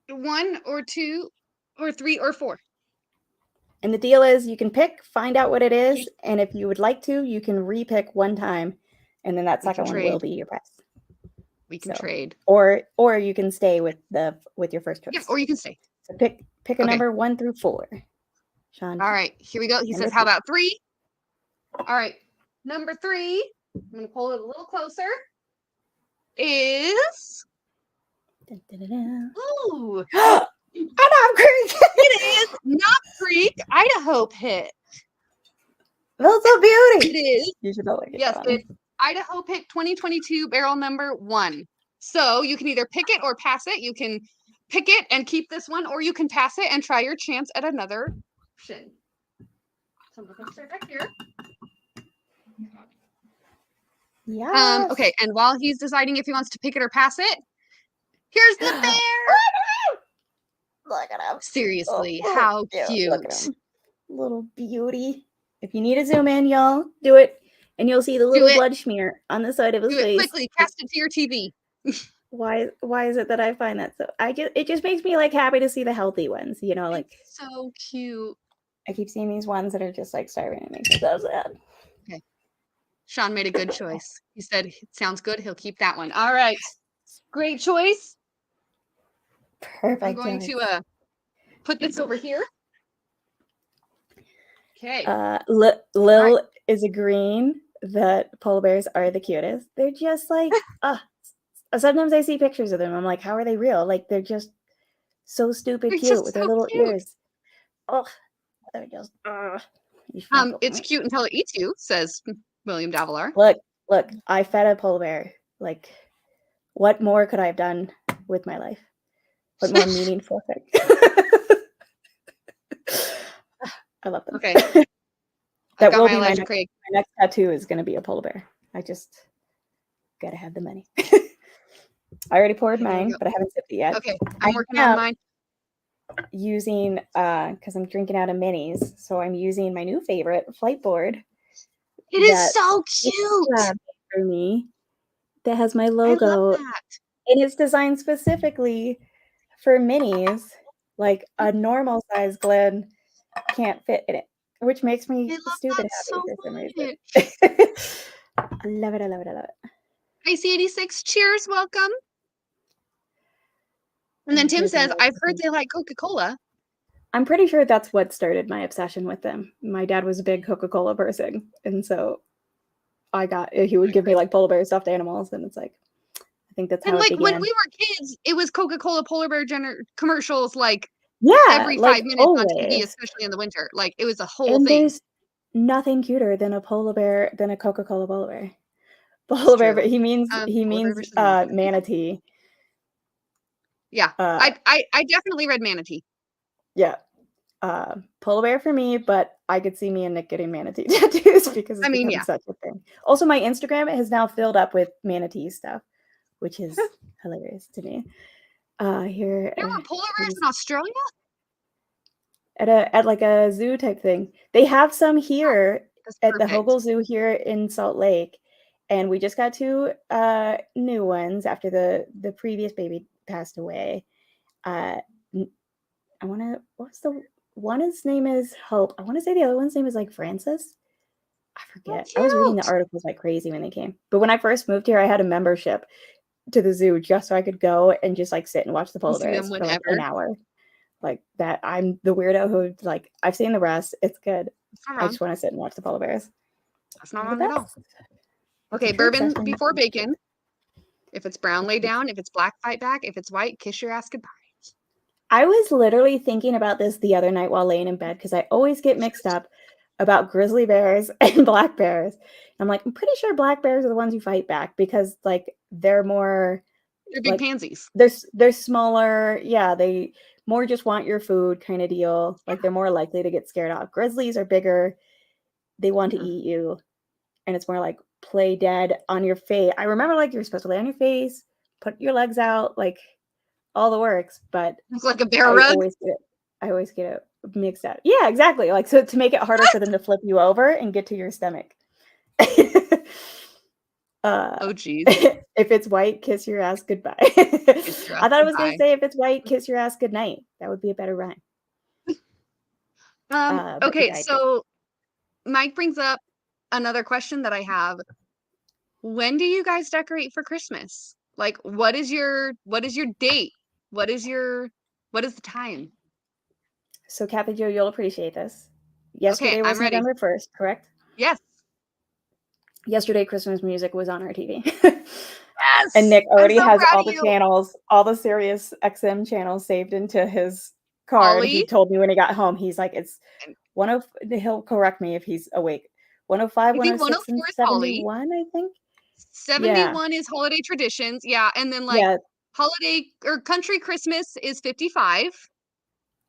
1 or 2 or 3 or 4. And the deal is you can pick, find out what it is, and if you would like to, you can repick one time, and then that second one will be your prize. We can trade. Or you can stay with your first choice. Yeah, or you can stay. So pick a number 1 through 4. Sean. All right, here we go. He says, how about 3? All right, number 3, I'm going to pull it a little closer, is... Ooh. Knob Creek. It is Knob Creek, Idaho Pick. That's a beauty. It is. You should like it. Yes, it's Idaho Pick 2022 barrel number 1. So you can either pick it or pass it. You can pick it and keep this one, or you can pass it and try your chance at another option. So I'm going to start back here. Yeah. Okay, and while he's deciding if he wants to pick it or pass it, here's the bear. Look at him. Seriously, how cute. Look at him. Little beauty. If you need to zoom in, y'all, do it. And you'll see the little blood smear on the side of his face. Quickly, cast it to your TV. Why is it that I find that so? It just makes me like happy to see the healthy ones, you know, like it's so cute. I keep seeing these ones that are just like starving and it makes me so sad. Okay. Sean made a good choice. He said it sounds good. He'll keep that one. All right. Great choice. Perfect. I'm going to put this over here. Okay. Lil is agreeing that polar bears are the cutest. They're just like, sometimes I see pictures of them. I'm like, how are they real? Like, they're just so stupid cute with their little ears. Oh, they're just, it's cute until it eats you, says William Davalar. Look, I fed a polar bear. Like, what more could I have done with my life? What more meaningful thing? I love them. Okay. That will be my next tattoo is going to be a polar bear. I just got to have the money. I already poured mine, but I haven't sipped it yet. Okay, I'm working on mine. Using, because I'm drinking out of minis, so I'm using my new favorite, Flightboard. It is so cute! For me, that has my logo. I love that. And it's designed specifically for minis. Like a normal size Glen can't fit in it, which makes me stupid happy for some reason. I love it. I love it. I love it. IC86, cheers, welcome. And then Tim says, I've heard they like Coca-Cola. I'm pretty sure that's what started my obsession with them. My dad was a big Coca-Cola person, and so he would give me like polar bear stuffed animals, and it's like, I think that's how it began. When we were kids, it was Coca-Cola polar bear commercials like every 5 minutes on TV, especially in the winter. Like it was a whole thing. There's nothing cuter than a polar bear than a Coca-Cola polar bear. Polar bear, but he means manatee. Yeah, I definitely read manatee. Yeah, polar bear for me, but I could see me and Nick getting manatee tattoos because it's become such a thing. Also, my Instagram has now filled up with manatee stuff, which is hilarious to me. There were polar bears in Australia? at like a zoo type thing. They have some here That's at the perfect. Hogle Zoo here in Salt Lake, and we just got 2 new ones after the previous baby passed away. I want to. What's the one? His name is Hope. I want to say the other one's name is like Francis. I Oh, forget. I was reading the cute. articles like crazy when they came. But when I first moved here, I had a membership to the zoo just so I could go and just like sit and watch the You polar see them bears for like an whenever. hour. Like that, I'm the weirdo who like I've seen the rest. It's good. That's not I wrong. just want to sit and watch the polar bears. That's not They're the wrong at all. best. It's a Okay, true bourbon obsession. before bacon. If it's brown, lay down. If it's black, fight back. If it's white, kiss your ass goodbye. I was literally thinking about this the other night while laying in bed because I always get mixed up about grizzly bears and black bears. I'm like, I'm pretty sure black bears are the ones who fight back because like they're more They're big like pansies. they're smaller. Yeah, they more just want your food kind of deal. Like they're more likely to get scared off. Grizzlies are bigger. They want to eat you. And it's more like play dead on your face. I remember like you're supposed to lay on your face, put your legs out, like all the works, but It's like a bear I rug. always get it. I always get it mixed up. Yeah, exactly. Like so to make it harder for them to flip you over and get to your stomach. Oh, geez. If it's white, kiss your ass goodbye. Kiss your ass I thought I was gonna goodbye. say if it's white, kiss your ass goodnight. That would be a better rhyme. But Okay, yeah, I do. so Mike brings up another question that I have. When do you guys decorate for Christmas? Like, what is your date? What is the time? So Cathy Jo, you'll appreciate this. Okay, Yesterday I'm was ready. November 1st, correct? Yes. Yesterday Christmas music was on our TV. And Yes. Nick I'm already so has proud all of the you. channels, all the Sirius XM channels saved into his card. He Holly, told me when he got home, he's like, it's and 10, he'll correct me if he's awake. 105, I think 106, and 104 is Holly. 71, I think. Yeah. 71 is holiday traditions. Yeah, and then like Yeah. holiday or country Christmas is 55.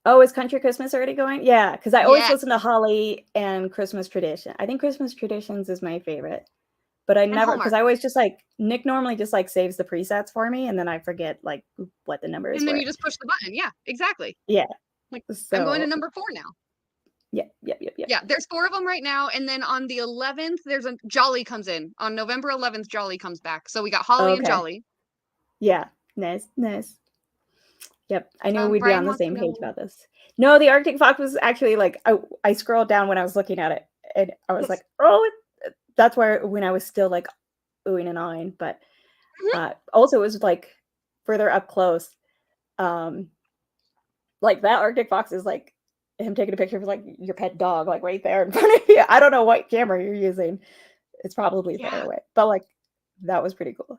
Oh, is Country Christmas already going? Yeah, because I always Yes. listen to Holly and Christmas Tradition. I think Christmas Traditions is my favorite. But I And never, because Hallmark. I always just like, Nick normally just like saves the presets for me and then I forget like what the numbers And then were. you just push the button. Yeah, exactly. Yeah. Like I'm going to So, number 4 now. yeah. Yeah, there's 4 of them right now, and then on the 11th, there's a Jolly comes in. On November 11th, Jolly comes back. So we got Holly and Okay. Jolly. Yeah. Nice. Yep. I knew we'd be Brian on the wants to same page know. about this. No, the Arctic Fox was actually like, I scrolled down when I was looking at it and I was Yes. like, oh, that's where when I was still like oohing and awing. But also it was like further up close. Like that Arctic Fox is like him taking a picture of like your pet dog, like right there in front of you. I don't know what camera you're using. It's probably far Yeah. away, but like that was pretty cool.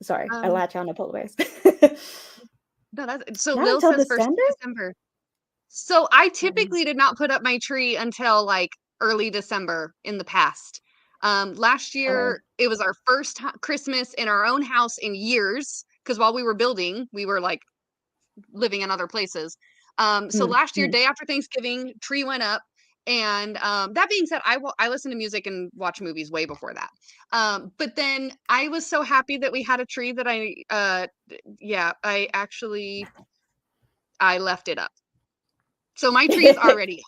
Sorry, I Um, latch on to polar bears. no, that's so Not Lil until says first December? of December. So I Um, typically did not put up my tree until like early December in the past. Last oh, year it was our first Christmas in our own house in years because while we were building, we were like living in other places. So last year, mm. day after Thanksgiving, tree went up. And that being said, I listen to music and watch movies way before that. But then I was so happy that we had a tree that I left it up. So my tree is already up,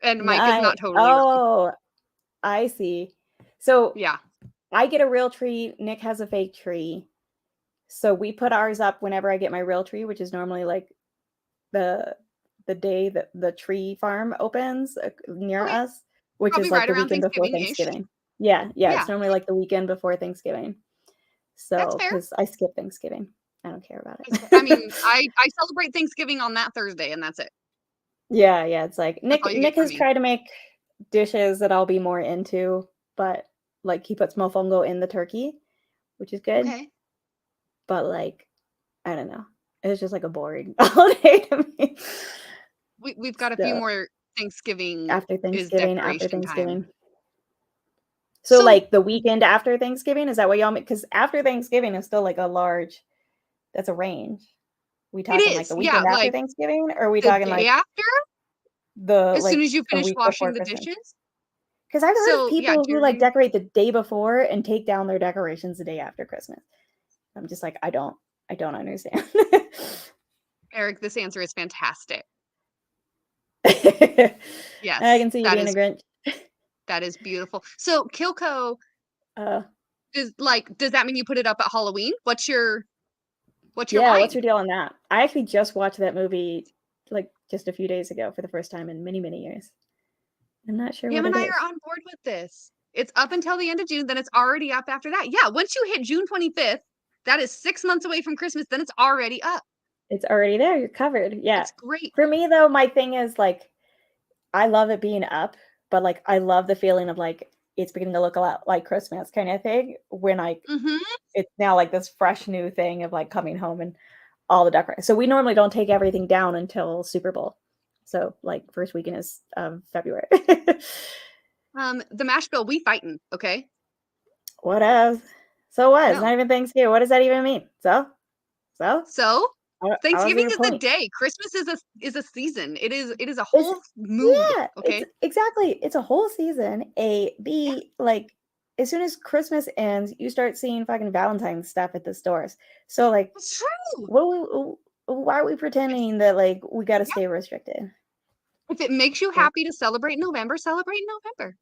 and Mike is Nice. not totally wrong. Oh, I see. So Yeah. I get a real tree. Nick has a fake tree. So we put ours up whenever I get my real tree, which is normally like the day that the tree farm opens near Okay. us, which is Probably like right the around weekend before Thanksgiving-ish. Thanksgiving. Yeah, it's Yeah, normally like the weekend before Thanksgiving. that's So, fair. because I skip Thanksgiving, I don't care about That's fair. I mean, it. I celebrate Thanksgiving on that Thursday, and that's it. Yeah, it's like That's all Nick. you get Nick from has me. tried to make dishes that I'll be more into, but like he puts mofongo in the turkey, which is good. Okay. But like, I don't know, it's just like a boring holiday to me. We've got a few So more Thanksgiving after is After decoration time. Thanksgiving. So So like the weekend after Thanksgiving, is that what y'all make? Because after Thanksgiving is still like a large, that's a range. We it talking like is, the yeah, weekend after like Thanksgiving, or are we the talking day like after, the as soon like as you a finish week before washing the Christmas? dishes. Because I've heard of So yeah, people who like during decorate the day before and take down their decorations the day after Christmas. I'm just like, I don't understand. Eric, this answer is fantastic. I Yes, can see you being a Grinch. that is beautiful. So Kilco Uh, is like, does that mean you put it up at Halloween? What's your yeah, what's line? your deal on that? I actually just watched that movie like just a few days ago for the first time in many, many years. I'm not sure Him what and it I is. are on board with this. It's up until the end of June, then it's already up after that. Yeah, once you hit June 25th, that is 6 months away from Christmas, then it's already up. It's already there. You're covered. Yeah. It's great. For me though, my thing is like I love it being up, but like I love the feeling of like it's beginning to look a lot like Christmas kind of thing when Mhm. it's now like this fresh new thing of like coming home and all the decorations. So we normally don't take everything down until Super Bowl. So like first weekend is February. The mash bill, we fightin', okay? What else? So what? It's No. not even Thanksgiving. What does that even mean? So So, I was Thanksgiving your is a point. day. Christmas is a season. It is a It's whole mood, yeah, it's okay? exactly. It's a whole season. A Yeah, B like as soon as Christmas ends, you start seeing fucking Valentine's stuff at the stores. So like, it's true. what we, why are we If pretending that like we got to yeah, stay restricted? if it makes you Like happy to celebrate in November, celebrate in November.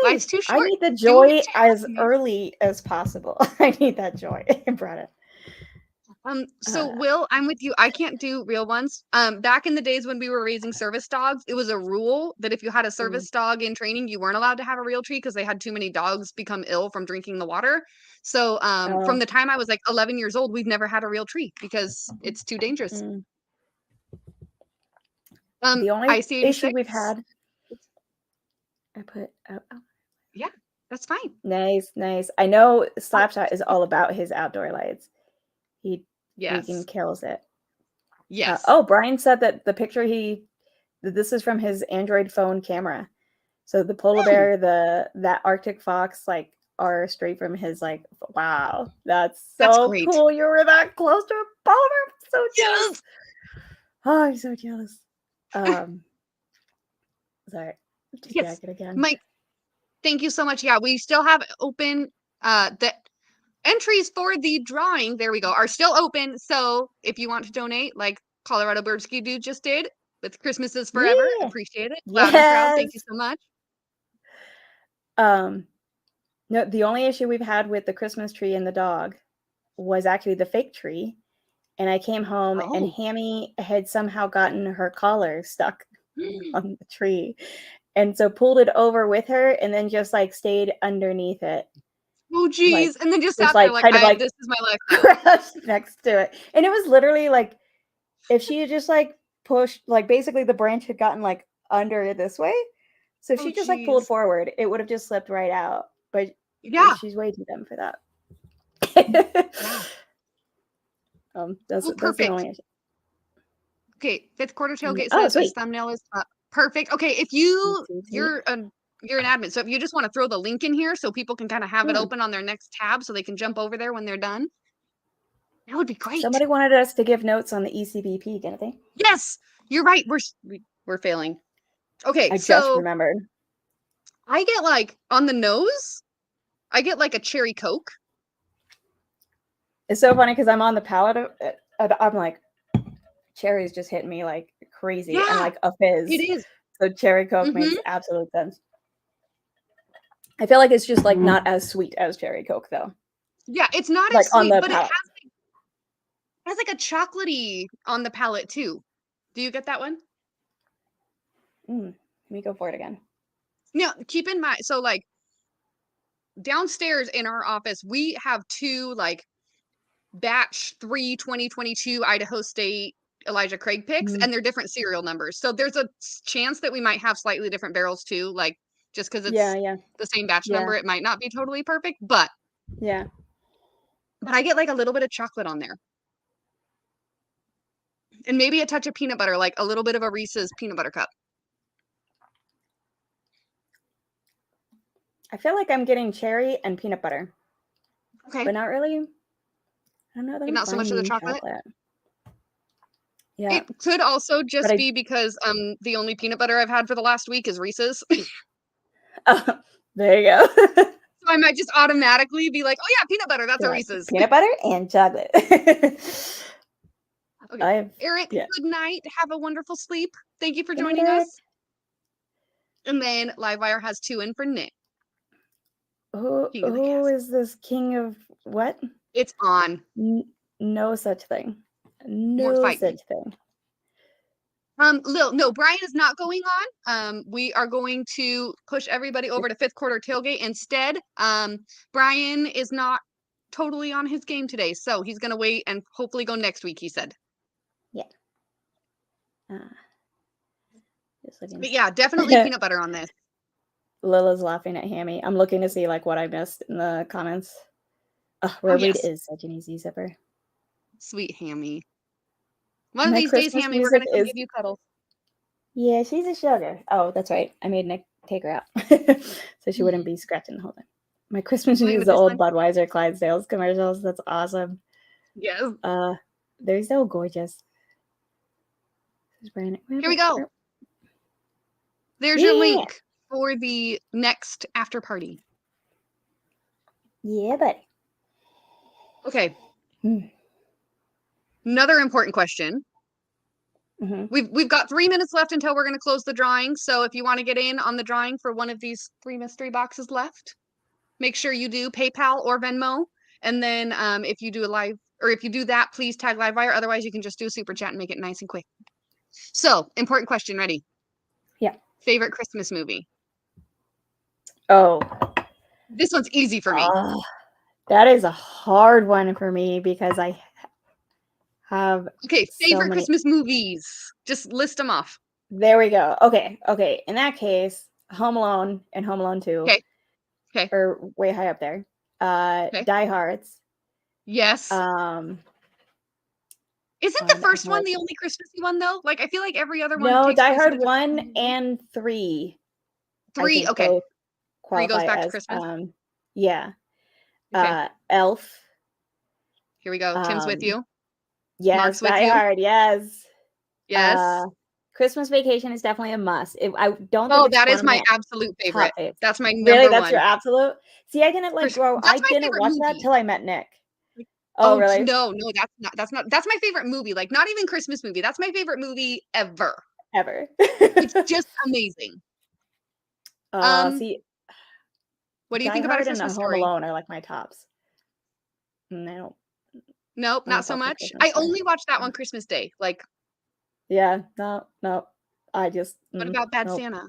Life's exactly. too I short. need the Do what joy makes you as happy, man. early as possible. I need that joy. I brought it. So Will, I'm with you. I can't do real ones. Back in the days when we were raising service dogs, it was a rule that if you had a Mm, service dog in training, you weren't allowed to have a real tree because they had too many dogs become ill from drinking the water. So, from oh, the time I was like 11 years old, we've never had a real tree because it's too dangerous. mm. The only IC issue we've 86. had, I put oh, Yeah, that's fine. nice, nice. I know Oh, Slapshot is all about his outdoor lights. He freaking yes. kills it. Yes. Oh, Brian said that the picture this is from his Android phone camera. So the polar Hmm, bear, that Arctic fox, like are straight from his like. Wow, that's that's so great. cool. You were that close to a polar bear. I'm so jealous. Yes. Oh, I'm so jealous. Um, sorry, Yes. distracted again. Mike, thank you so much. Yeah, we still have open the entries for the drawing, there we go, are still open. So if you want to donate, like Colorado Birdski Dude just did with Christmas is Forever, Yeah. appreciate it. Loud and proud. Thank you Yes. so much. Um, no, the only issue we've had with the Christmas tree and the dog was actually the fake tree. And I came home and Oh. Hammy had somehow gotten her collar stuck on the tree. And so pulled it over with her and then just like stayed underneath it. Oh, Like geez. And then just just sat there like like, kind of like this is my life now. crashed next to it. And it was literally like if she had just like pushed like basically the branch had gotten like under this way. So if Oh, she just like pulled geez. forward, it would have just slipped right out. But Yeah. she's way too dumb for that. Yeah. That's Oh, the perfect. only issue. Okay. Fifth quarter tailgate Oh, says this sweet. thumbnail is up. Perfect. Okay. If Sweet, sweet, sweet. you're an admin. So if you just want to throw the link in here so people can kind of have it Hmm. open on their next tab so they can jump over there when they're done, that would be great. Somebody wanted us to give notes on the ECBP, didn't they? Yes, you're right. We're failing. Okay, I just so remembered. I get like on the nose, I get like a cherry Coke. It's so funny because I'm on the palate of it. I'm like, cherries just hit me like crazy and Yeah, like a it fizz. is. So cherry Coke Mm-hmm. makes absolute sense. I feel like it's just like not as sweet as cherry Coke though. Yeah, it's not Like as on sweet, the but it palate. has like a chocolatey on the palate too. Do you get that one? Let me go for it again. No, keep in mind. So like downstairs in our office, we have two like batch 3 2022 Idaho State Elijah Craig picks, Mm, and they're different serial numbers. So there's a chance that we might have slightly different barrels too, like just because yeah, it's yeah, the same batch yeah, number, it might not be totally perfect, but yeah. I get like a little bit of chocolate on there. And maybe a touch of peanut butter, like a little bit of a Reese's peanut butter cup. I feel like I'm getting cherry and peanut butter, Okay. but not really. I don't know that And I'm not so much of the finding chocolate. chocolate. Yeah, It could also but just I be because the only peanut butter I've had for the last week is Reese's. there you go. So I might just automatically be like, oh yeah, peanut butter, that's a You're like Reese's. peanut butter and chocolate. Okay. Eric, yeah. good night. Have a wonderful sleep. Thank you for Good night, joining Eric. us. And then Livewire has 2 in for Nick. Who is this king of what? It's on. No such thing. More No fight. such thing. Lil, no, Brian is not going on. We are going to push everybody over to 5th quarter tailgate instead. Brian is not totally on his game today, so he's gonna wait and hopefully go next week, he said. Yeah. But yeah, definitely peanut butter on this. Lila's laughing at Hammy. I'm looking to see like what I missed in the comments. Rare Weed is such an easy zipper. Sweet Hammy. One of these days, Hammy, we're gonna come give you cuddles. Yeah, she's a sugar. Oh, that's right. I made Nick take her out so she wouldn't be scratching the whole time. My Christmas music is the old Budweiser Clydesdales commercials. That's awesome. Yes. They're so gorgeous. Here we go. There's your link for the next after party. Yeah, buddy. Okay. Another important question. We've got 3 minutes left until we're going to close the drawing. So if you want to get in on the drawing for one of these 3 mystery boxes left, make sure you do PayPal or Venmo. And then if you do a live, or if you do that, please tag Livewire. Otherwise, you can just do a super chat and make it nice and quick. So, important question. Ready? Yeah. Favorite Christmas movie? Oh. This one's easy for me. That is a hard one for me because I have favorite Christmas movies. Just list them off. There we go. Okay. In that case, Home Alone and Home Alone 2. Okay. Are way high up there. Die Hards. Yes. Isn't the first one the only Christmassy one though? Like I feel like every other one. No, Die Hard 1 and 3. 3, okay. 3 goes back to Christmas. Yeah. Elf. Here we go. Tim's with you. Yes, Mark's with Die you. Hard. Yes. Yes. Christmas Vacation is definitely a must. I don't. Oh, that is my absolute favorite. That's my number really? That's one. your absolute? See, I didn't like grow. I didn't watch that till I met Nick. Oh, really? No, that's not. That's my favorite movie. Like, not even Christmas movie. That's my favorite movie ever. It's just amazing. See, what do you think about a Christmas Story? Home Alone are like my tops. No. Nope, not so much. I only watched that one Christmas Day. Like. Yeah. No. I just. What about Bad Santa?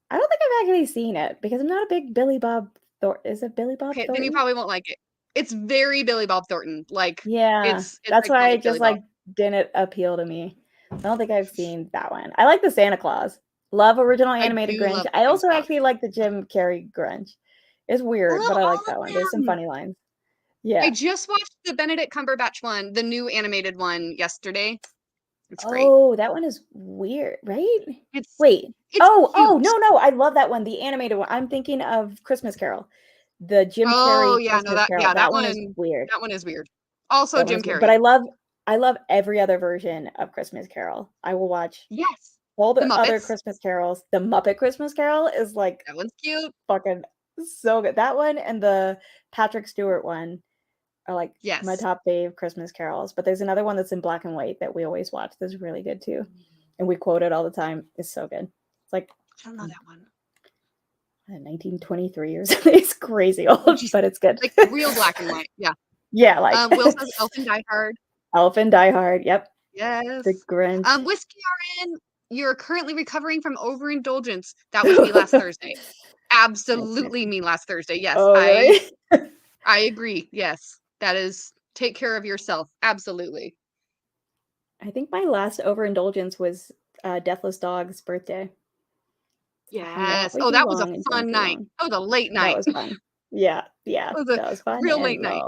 I don't think I've actually seen it because I'm not a big Billy Bob Thornton. Is it Billy Bob Thornton? Then you probably won't like it. It's very Billy Bob Thornton. Like, yeah, that's why I just like didn't appeal to me. I don't think I've seen that one. I like the Santa Claus. Love original animated Grinch. I also actually like the Jim Carrey Grinch. It's weird, but I like that one. There's some funny lines. Yeah. I just watched the Benedict Cumberbatch one, the new animated one, yesterday. It's great. Oh, that one is weird, right? It's no, I love that one. The animated one. I'm thinking of Christmas Carol. The Jim Carrey Christmas Carol. That one is weird. That one is weird. Also Jim Carrey. But I love every other version of Christmas Carol. I will watch all the other Christmas carols. The Muppet Christmas Carol is like, that one's cute. Fucking so good. That one and the Patrick Stewart one are like my top fave Christmas carols. But there's another one that's in black and white that we always watch. That's really good too. And we quote it all the time. It's so good. It's like, I don't know that one. 1923 or something. It's crazy old, but it's good. Like real black and white. Yeah. Yeah, like Will says Elf and Die Hard. Elf and Die Hard. Yep. Yes. The Grinch. Whiskey RN, you're currently recovering from overindulgence. That was me last Thursday. Absolutely me last Thursday. Yes. Really? I agree. Yes. That is take care of yourself. Absolutely. I think my last overindulgence was Deathless Dog's birthday. Yes. Oh, that was a fun night. That was a late night. That was fun. Yeah. That was fun. Real late night.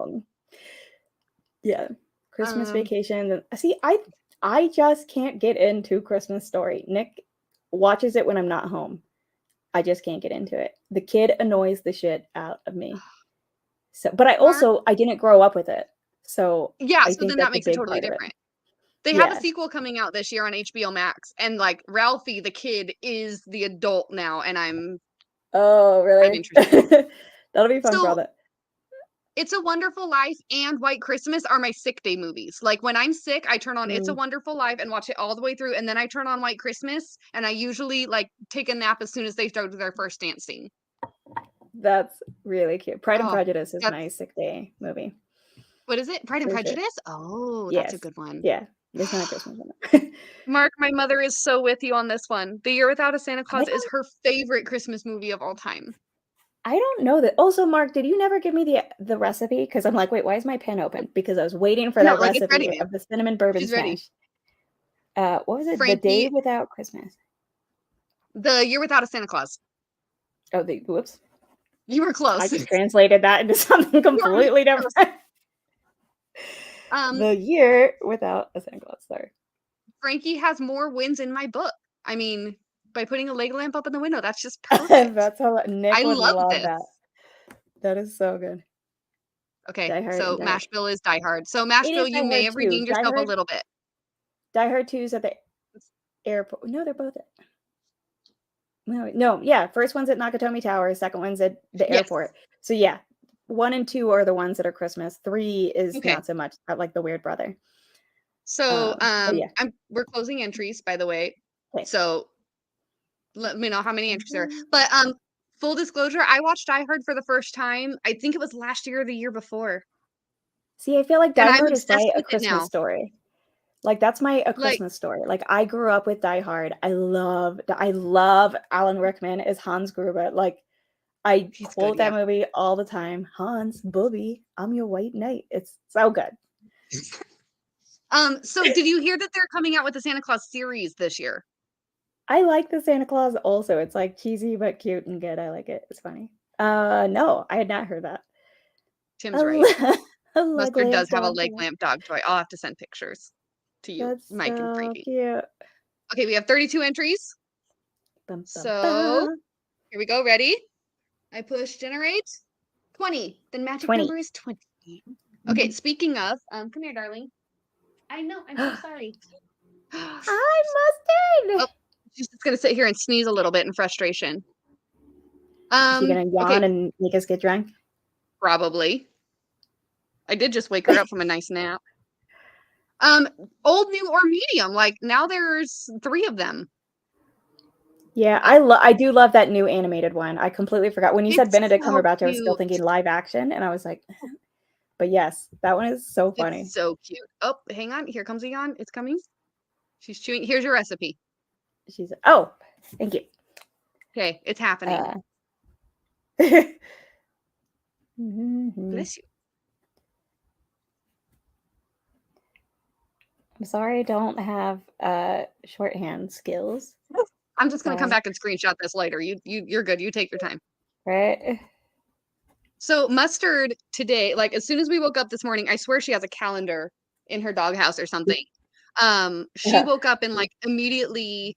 Yeah. Christmas Vacation. See, I just can't get into Christmas Story. Nick watches it when I'm not home. I just can't get into it. The kid annoys the shit out of me. So, but I didn't grow up with it. So yeah, so then that makes it totally different. They have a sequel coming out this year on HBO Max, and like Ralphie the kid is the adult now, and I'm really? I'm interested. That'll be fun, brother. It's a Wonderful Life and White Christmas are my sick day movies. Like when I'm sick, I turn on It's a Wonderful Life and watch it all the way through, and then I turn on White Christmas, and I usually like take a nap as soon as they start their first dance scene. That's really cute. Pride and Oh, Prejudice is my sick day movie. What is it? Pride and Is it? Prejudice? Oh, Yes. that's a good one. Yeah. There's not a Christmas one. Mark, my mother is so with you on this one. The Year Without a Santa Claus is her favorite Christmas movie of all time. I don't know that. Also, Mark, did you never give me the recipe? Because I'm like, wait, why is my pen open? Because I was waiting for that recipe of the cinnamon bourbon smash. What was it? Frankie, The Day Without Christmas. The Year Without a Santa Claus. Oh, whoops. You were close. I just translated that into something completely different. The Year Without a Santa Claus. Sorry. Frankie has more wins in my book. I mean, by putting a leg lamp up in the window, that's just perfect. That's how Nick would love this. that. That is so good. Okay, so Mashville is Die Hard. So Mashville, you may have redeemed yourself a little bit. Die Hard 2 is at the airport. No, they're both at. No, yeah. First one's at Nakatomi Tower. Second one's at the airport. So yeah, 1 and 2 are the ones that are Christmas. 3 is not so much, like the weird brother. So we're closing entries, by the way. Okay. So let me know how many entries there are. But full disclosure, I watched Die Hard for the first time. I think it was last year or the year before. See, I feel like Die Hard is a Christmas story. Like that's a Christmas story. Like I grew up with Die Hard. I love Alan Rickman as Hans Gruber. Like I quote that movie all the time. Hans, Booby, I'm your white knight. It's so good. So did you hear that they're coming out with the Santa Claus series this year? I like the Santa Claus also. It's like cheesy but cute and good. I like it. It's funny. No, I had not heard that. Tim's right. Mustard does have a leg lamp dog toy. I'll have to send pictures to you, that's Mike so and Brady. Cute. Okay, we have 32 entries. So here we go. Ready? I push generate 20. The magic number is 20. Okay, speaking of, come here, darling. I know, I'm so sorry. Hi, Mustard. Oh, she's just gonna sit here and sneeze a little bit in frustration. Is she gonna yawn and make us get drunk? Probably. I did just wake her up from a nice nap. Old, new, or medium. Like now there's 3 of them. Yeah, I do love that new animated one. I completely forgot when you said Benedict Cumberbatch. I was still thinking live action, and I was like, but yes, that one is so funny. It's so cute. Oh, hang on. Here comes Eon. It's coming. She's chewing. Here's your recipe. Thank you. Okay, it's happening. Bless you. I'm sorry I don't have shorthand skills. I'm just gonna come back and screenshot this later. You're good. You take your time. Right. So Mustard today, like as soon as we woke up this morning, I swear she has a calendar in her doghouse or something. She woke up and like immediately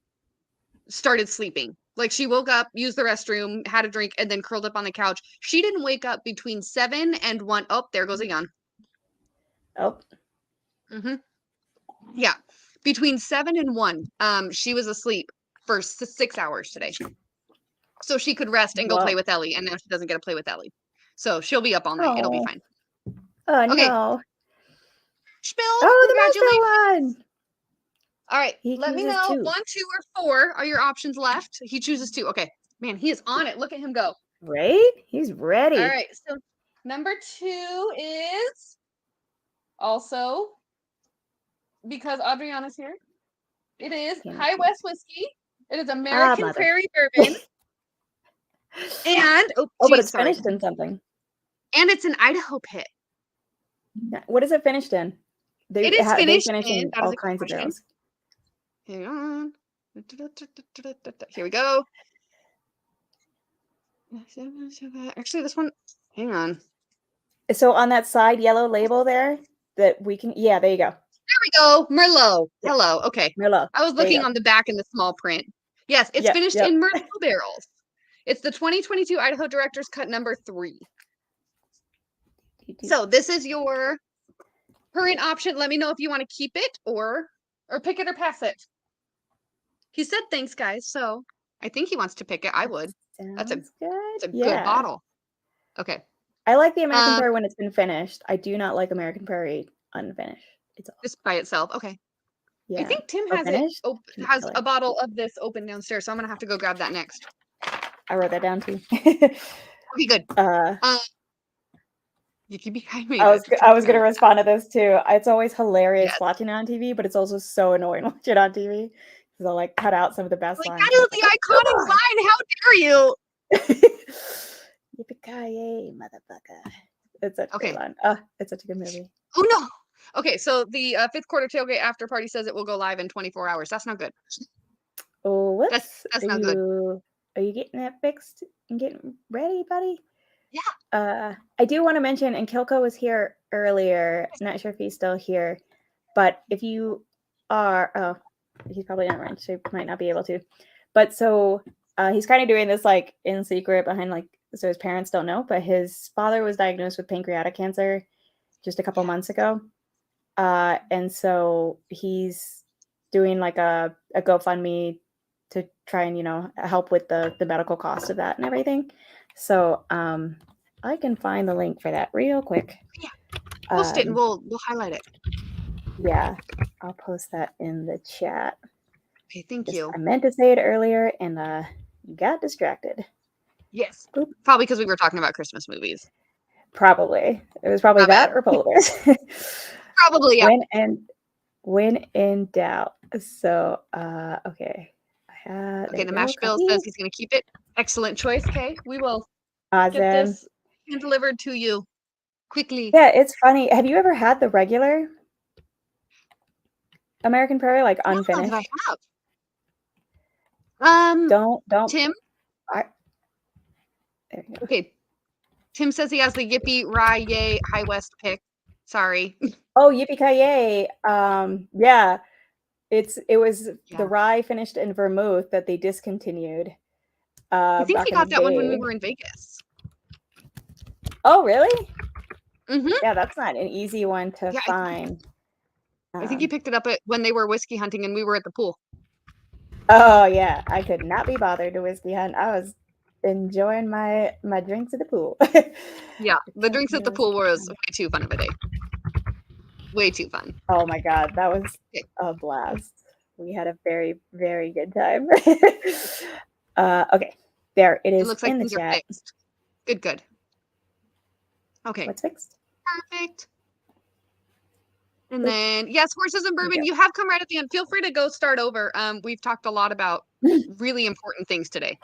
started sleeping. Like she woke up, used the restroom, had a drink, and then curled up on the couch. She didn't wake up between 7 and 1. Oh, there goes Eon. Oh. Yeah. Between 7 and 1, she was asleep for 6 hours today. So she could rest and go play with Ellie, and now she doesn't get to play with Ellie. So she'll be up all night. It'll be fine. Oh, okay. No. Spill, congratulations. All right, let me know. 1, 2, or 4 are your options left. He chooses 2. Okay. Man, he is on it. Look at him go. Right? He's ready. All right. So number 2 is also, because Adriana's here, it is High West Whiskey. It is American Prairie Bourbon. And but it's finished in something. And it's an Idaho pit. What is it finished in? It is finished in all kinds of barrels. Hang on. Here we go. Actually, this one. Hang on. So on that side yellow label there, that we can. Yeah, there you go. There we go. Merlot. Yep. Hello. Okay. Merlot. I was looking on the back in the small print. Yes, it's finished in Merlot barrels. It's the 2022 Idaho Director's Cut number 3. So this is your current option. Let me know if you want to keep it or pick it or pass it. He said thanks, guys. So I think he wants to pick it. I would. That's a good bottle. Okay. I like the American Um, Prairie when it's been finished. I do not like American Prairie unfinished. It's all just by itself. Okay. I yeah. think Tim Or has it finished? Can you has tell a her? bottle of this open downstairs, so I'm gonna have to go grab that next. I wrote that down too. Okay, good. uh Yuki made it. I was gonna respond to this too. It's always hilarious Yes. watching it on TV, but it's also so annoying watching it on TV because they'll like cut out some of the best Like, lines. that is Like, the iconic line. How dare you? Yippee-ki-yay, motherfucker! It's such a Okay. great line. It's such a good movie. Oh no. Okay, so the fifth quarter tailgate after party says it will go live in 24 hours. That's not good. Oh, whoops! That's not good. Are you getting that fixed and getting ready, buddy? Yeah. I do want to mention, and Kilko was here earlier. Not sure if he's still here, but if you are, he's probably not right, so he might not be able to. But so he's kind of doing this like in secret behind like, so his parents don't know, but his father was diagnosed with pancreatic cancer just a couple months ago. And so he's doing like a GoFundMe to try and, help with the medical cost of that and everything. So I can find the link for that real quick. Yeah. Post it and we'll highlight it. Yeah, I'll post that in the chat. Okay, thank you. I meant to say it earlier and got distracted. Yes. Oop. Probably because we were talking about Christmas movies. Probably. It was probably that or polar bears. Probably, yeah. When in doubt. So, okay. Okay, the mash bill says he's going to keep it. Excellent choice, Kay. We will get this delivered to you quickly. Yeah, it's funny. Have you ever had the regular American Prairie, like unfinished? I have. Don't. Tim? There you go. Okay. Tim says he has the Yippee Rye Yay High West pick. Sorry. Oh, yippee-ki-yay. Yeah. It was the rye finished in vermouth that they discontinued. I think we got that one when we were in Vegas. Oh, really? Mm-hmm. Yeah, that's not an easy one to find. I think he picked it up when they were whiskey hunting and we were at the pool. Oh yeah, I could not be bothered to whiskey hunt. I was enjoying my drinks at the pool. Yeah, the drinks at the pool was way too fun of a day. Way too fun. Oh my god, that was a blast. We had a very, very good time. Okay, there it is. It looks like in the things chat. are fixed. Good. Okay. What's fixed? Perfect. And then, yes, horses and bourbon, you have come right at the end. Feel free to go start over. We've talked a lot about really important things today.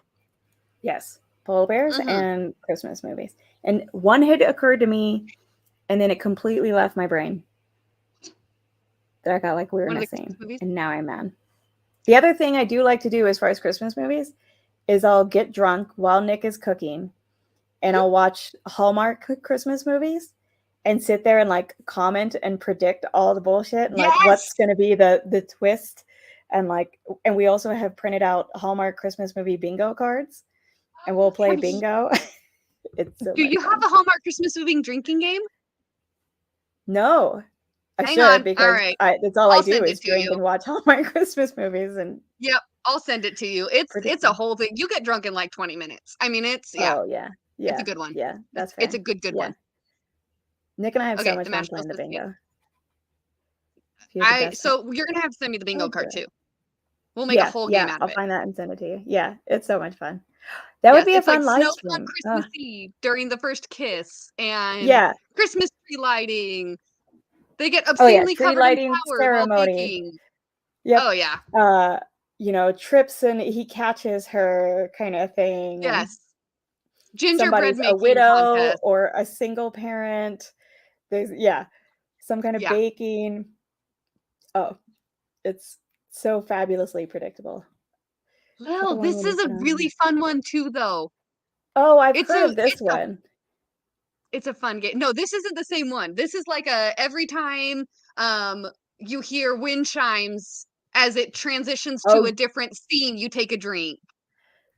Yes, polar bears and Christmas movies. And one had occurred to me, and then it completely left my brain. That I got like we were missing, and now I'm mad. The other thing I do like to do as far as Christmas movies is I'll get drunk while Nick is cooking, and I'll watch Hallmark Christmas movies and sit there and like comment and predict all the bullshit and like what's going to be the twist. And we also have printed out Hallmark Christmas movie bingo cards, and we'll play bingo. Do you have the Hallmark Christmas movie drinking game? No. I should, because that's all I do is drink and watch Hallmark Christmas movies. And yep, I'll send it to you. It's a whole thing. You get drunk in like 20 minutes. I mean, it's Oh yeah. It's a good one. Yeah, that's fair. It's a good one. Nick and I have so much fun playing the bingo. So you're gonna have to send me the bingo card too. We'll make a whole game out of it. I'll find that and send it to you. Yeah, it's so much fun. That would be a fun live stream. On Christmas Eve during the first kiss and Christmas tree lighting. They get obscenely covered lighting in flowers ceremony. Yep. Oh yeah. Trips and he catches her kind of thing. Yes. Gingerbread making a widow contest. Or a single parent. There's some kind of baking. Oh, it's so fabulously predictable. Well, this is a really fun one too, though. Oh, I've heard of this one. It's a fun game. No, this isn't the same one. This is like every time you hear wind chimes as it transitions to a different scene, you take a drink.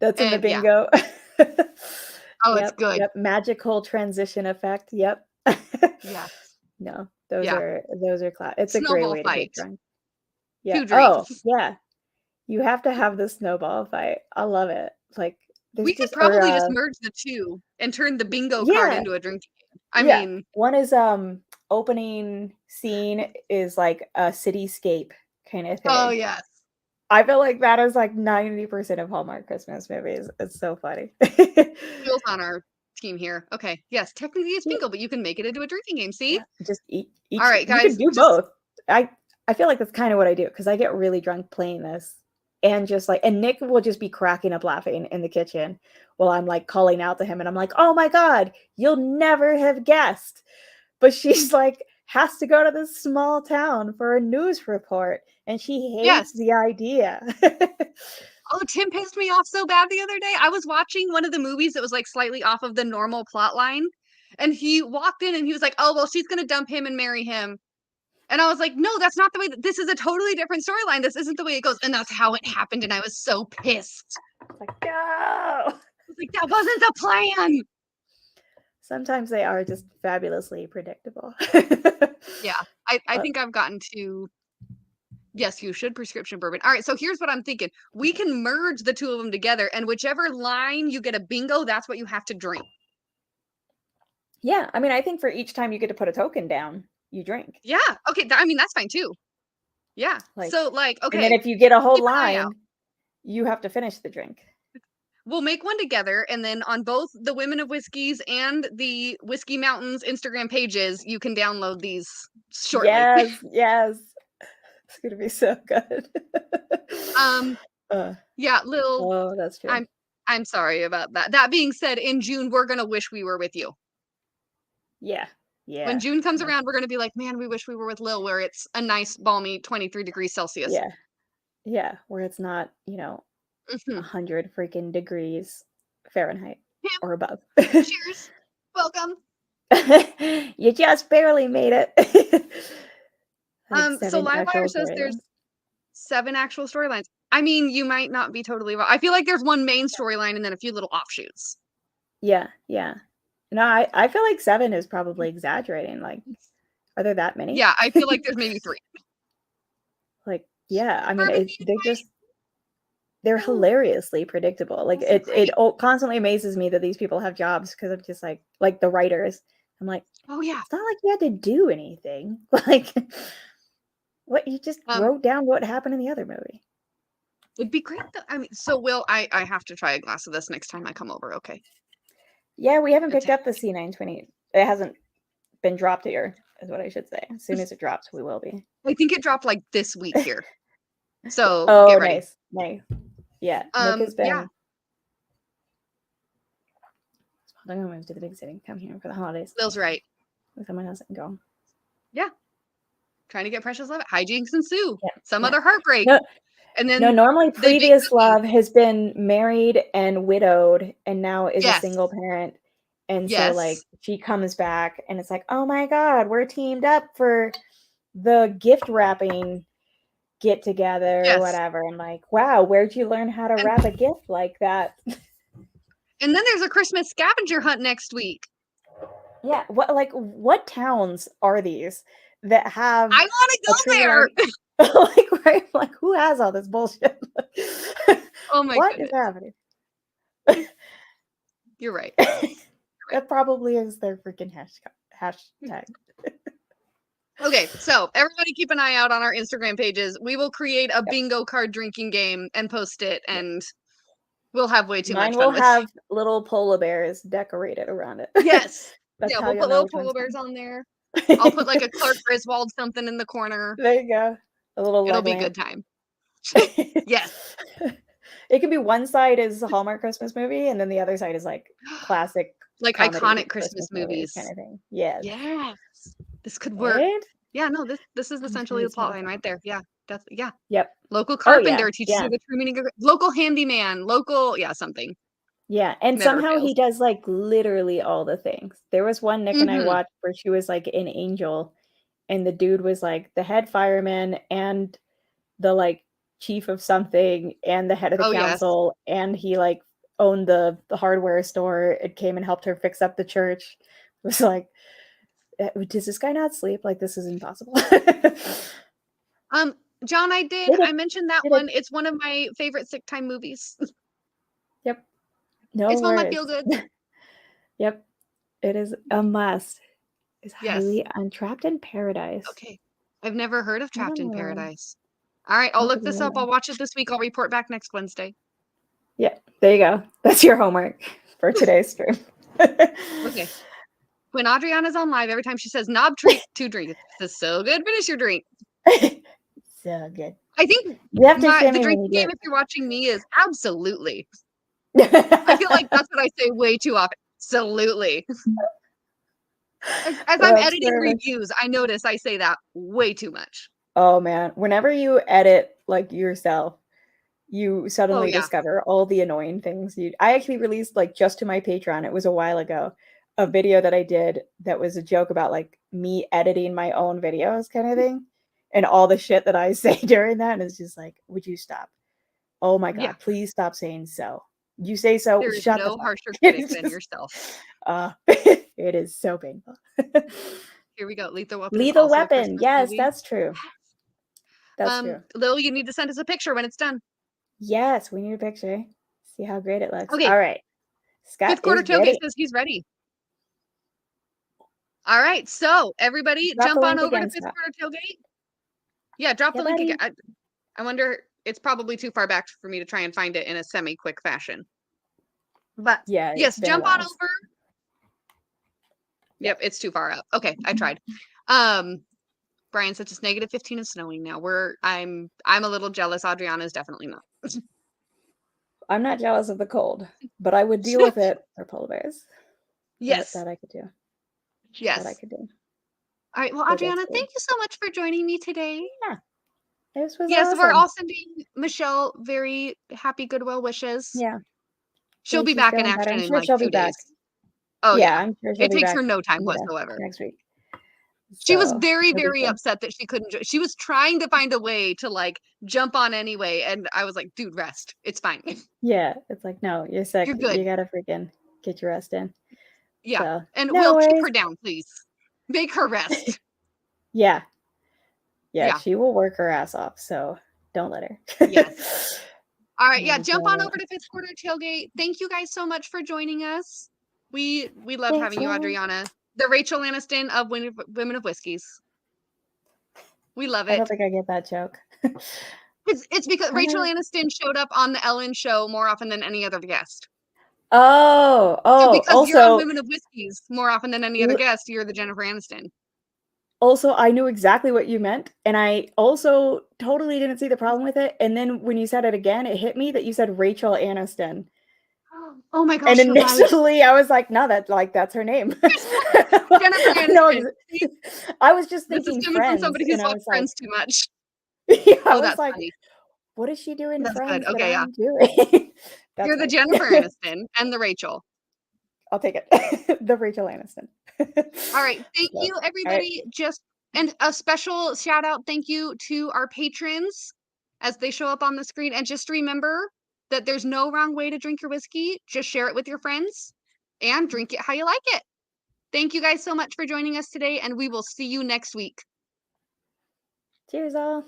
That's in the bingo. It's good. Yep, magical transition effect. Yep. Yeah. No, those are class. It's Snowball a great way to get drunk. Yeah. 2 drinks. Oh, yeah. You have to have the snowball fight. I love it. Like we could probably just merge the two and turn the bingo card into a drinking I Yeah. mean, One is opening scene is like a cityscape kind of oh thing. yes. I feel like that is like 90% of Hallmark Christmas movies. It's so funny. Jules on our team here. Okay. Yes, technically it's Yeah, bingo, but you can make it into a drinking game. See? yeah. Just All each right, you guys. could do Just both. I feel like that's kind of what I do because I get really drunk playing this and just like and Nick will just be cracking up laughing in the kitchen while I'm like calling out to him and I'm like, "Oh my god, you'll never have guessed." But she's like has to go to this small town for a news report and she hates yes. the idea. Oh, Tim pissed me off so bad the other day. I was watching one of the movies that was like slightly off of the normal plot line, and he walked in and he was like, "Oh, well, she's gonna dump him and marry him." And I was like, "No, that's not the way. This is a totally different storyline. This isn't the way it goes." And that's how it happened. And I was so pissed. Like, no. I was like, "That wasn't the plan." Sometimes they are just fabulously predictable. Yeah, I think I've gotten to. Yes, you should prescription bourbon. All right, so here's what I'm thinking. We can merge the two of them together, and whichever line you get a bingo, that's what you have to drink. Yeah, I mean, I think for each time you get to put a token down, you drink. Yeah. Okay. I mean, that's fine too. Yeah. Like, So, like, and then okay, if you get a whole keep an eye out. line, you have to finish the drink. We'll make one together, and then on both the Women of Whiskeys and the Whiskey Mountains Instagram pages, you can download these shortly. Yes, yes. It's gonna be so good. um, uh, yeah, Lil, oh, that's true. I'm sorry about that. That being said, in June, we're gonna wish we were with you. Yeah, When yeah, June comes around, we're gonna be like, man, we wish we were with Lil, where it's a nice, balmy 23 degrees Celsius. yeah, yeah. Where it's not, 100 freaking degrees Fahrenheit Tim, or above. cheers. Welcome. You just barely made it. Like So 7 Livewire actual says there's storylines. 7 actual storylines. I mean, you might not be totally wrong. I feel like there's one main storyline and then a few little offshoots. Yeah, yeah. No, I feel like 7 is probably exaggerating. Like, are there that many? Yeah, I feel like there's maybe 3. Like, yeah, I mean, Bourbon they're Ooh, hilariously predictable. Like, those are great. it constantly amazes me that these people have jobs because I'm just like the writers. I'm like, Oh yeah. it's not like you had to do anything. Like, what you just wrote down what happened in the other movie. It'd be great though. I mean, so Will, I have to try a glass of this next time I come over, okay? Yeah, we haven't picked Okay. up the C920. It hasn't been dropped here, is what I should say. As soon as it drops, we will be. I think it dropped like this week here. So Oh, get ready. nice. Yeah, Nick has been. Yeah. I'm going to move to the big city. Come here for the holidays. Lil's right. With someone else and go. Yeah. Trying to get Precious Love. Hijinks ensue. Yeah, Some other heartbreak. No, and then normally previous love has been married and widowed and now is a single parent. And so like she comes back and it's like, oh my God, we're teamed up for the gift wrapping get together or whatever. And like, wow, where'd you learn how to wrap a gift like that? And then there's a Christmas scavenger hunt next week. Yeah, what towns are these that have I want to go there. Like who has all this bullshit? Oh my What goodness. is happening? You're right. That probably is their freaking hashtag. Okay, so everybody keep an eye out on our Instagram pages. We will create a bingo card drinking game and post it, and we'll have way too much fun. Mine will have little polar bears decorated around it. Yes. That's how we'll put little polar bears on there. I'll put like a Clark Griswold something in the corner. There you go. A little It'll be lamp. good time. Yes. It can be one side is a Hallmark Christmas movie, and then the other side is like classic, like iconic Christmas movies kind of thing. Yes. Yes. This could work. Right? Yeah, no, this is essentially the plot line right there. Yeah. That's Yep. Local carpenter teaches you the true meaning of local handyman, something. Yeah, and Never somehow fails. he does like literally all the things. There was one Nick and I watched where she was like an angel, and the dude was like the head fireman and the like chief of something and the head of the council, and he like owned the hardware store. It came and helped her fix up the church. It was like, does this guy not sleep? Like, this is impossible. John, I mentioned that one. It's one of my favorite sick time movies. Yep. No, it's one that feel good. Yep. It is a must. Is Yes. highly Trapped in Paradise. Okay. I've never heard of I Trapped don't in know. Paradise. All right, I'll I'll look give it this a up. I'll look. watch it this week. I'll report back next Wednesday. Yeah, there you go. That's your homework for today's stream. Okay. When Adriana's on live, every time she says knob treat, 2 drinks. This is so good. Finish your drink. So good. I think You have to show the me when drinking you do game, it. if you're watching me, is absolutely. I feel like that's what I say way too often. Absolutely. As I'm That's editing perfect. reviews, I notice I say that way too much. Oh man, whenever you edit like yourself, you Oh suddenly yeah. discover all the annoying things I actually released like just to my Patreon. It was a while ago, a video that I did that was a joke about like me editing my own videos kind of thing, and all the shit that I say during that. And it's just like, would you stop? Oh my Yeah. god, please stop saying so. You say so, There is shut the no fuck harsher up. critic It's than just, yourself. it is so painful. Here we go. Lethal Weapon is Lethal also a Weapon. Christmas Yes, movie. that's true. That's true. Lil, you need to send us a picture when it's done. Yes, we need a picture. See how great it looks. Okay. All right. Scott Fifth Quarter is Tailgate ready. says he's ready. All right. So everybody Drop the jump on link over again, to Fifth Scott. Quarter Tailgate. Yeah, drop Yeah, the link buddy. again. I wonder, it's probably too far back for me to try and find it in a semi-quick fashion. But Yeah, yes, it's been a jump on while. over. Yep, it's too far up. Okay, I tried. Brian said it's negative 15 and snowing now. I'm a little jealous. Adriana is definitely not. I'm not jealous of the cold, but I would deal with it for polar bears. Yes. That I could do. Yes. That I could do. All right. Well, So Adriana, that's good. thank you so much for joining me today. Yeah. This was Yes, awesome. we're all sending Michelle very happy goodwill wishes. Yeah. She'll be back in feeling better. action I'm in sure like she'll 2 be back. days. Oh yeah. I'm sure she'll It be takes back. her no time Yeah, whatsoever. next week. She was So, very, it'll be very good. upset that she couldn't. She was trying to find a way to like jump on anyway, and I was like, "Dude, rest. It's fine." Yeah, it's like, no, you're sick. You're good. You gotta freaking get your rest in. Yeah, So, and no Will, keep worries. her down, please. Make her rest. Yeah. Yeah. She will work her ass off. So don't let her. Yes. All right. Yeah, That is jump on right. over to Fifth Quarter Tailgate. Thank you guys so much for joining us. We love having you, Adriana. The Rachel Aniston of Women of Whiskeys. We love it. I don't think I get that joke. It's because Rachel Aniston showed up on the Ellen show more often than any other guest. Oh, So because also, you're on Women of Whiskeys more often than any other guest, you're the Jennifer Aniston. Also, I knew exactly what you meant, and I also totally didn't see the problem with it. And then when you said it again, it hit me that you said Rachel Aniston. Oh my gosh! And initially, I was like, "No, that's her name." Jennifer Aniston. I was just thinking this is coming Friends, from somebody who's and I watched was like, Friends too much. Yeah, I Oh, was that's like, funny. "What is she doing in That's Friends good. Okay, that yeah. I'm doing?" You're the Jennifer Aniston and the Rachel. I'll take it. The Rachel Aniston. All right. Thank you, everybody. And a special shout out, thank you to our patrons as they show up on the screen. And just remember that there's no wrong way to drink your whiskey. Just share it with your friends and drink it how you like it. Thank you guys so much for joining us today, and we will see you next week. Cheers, all.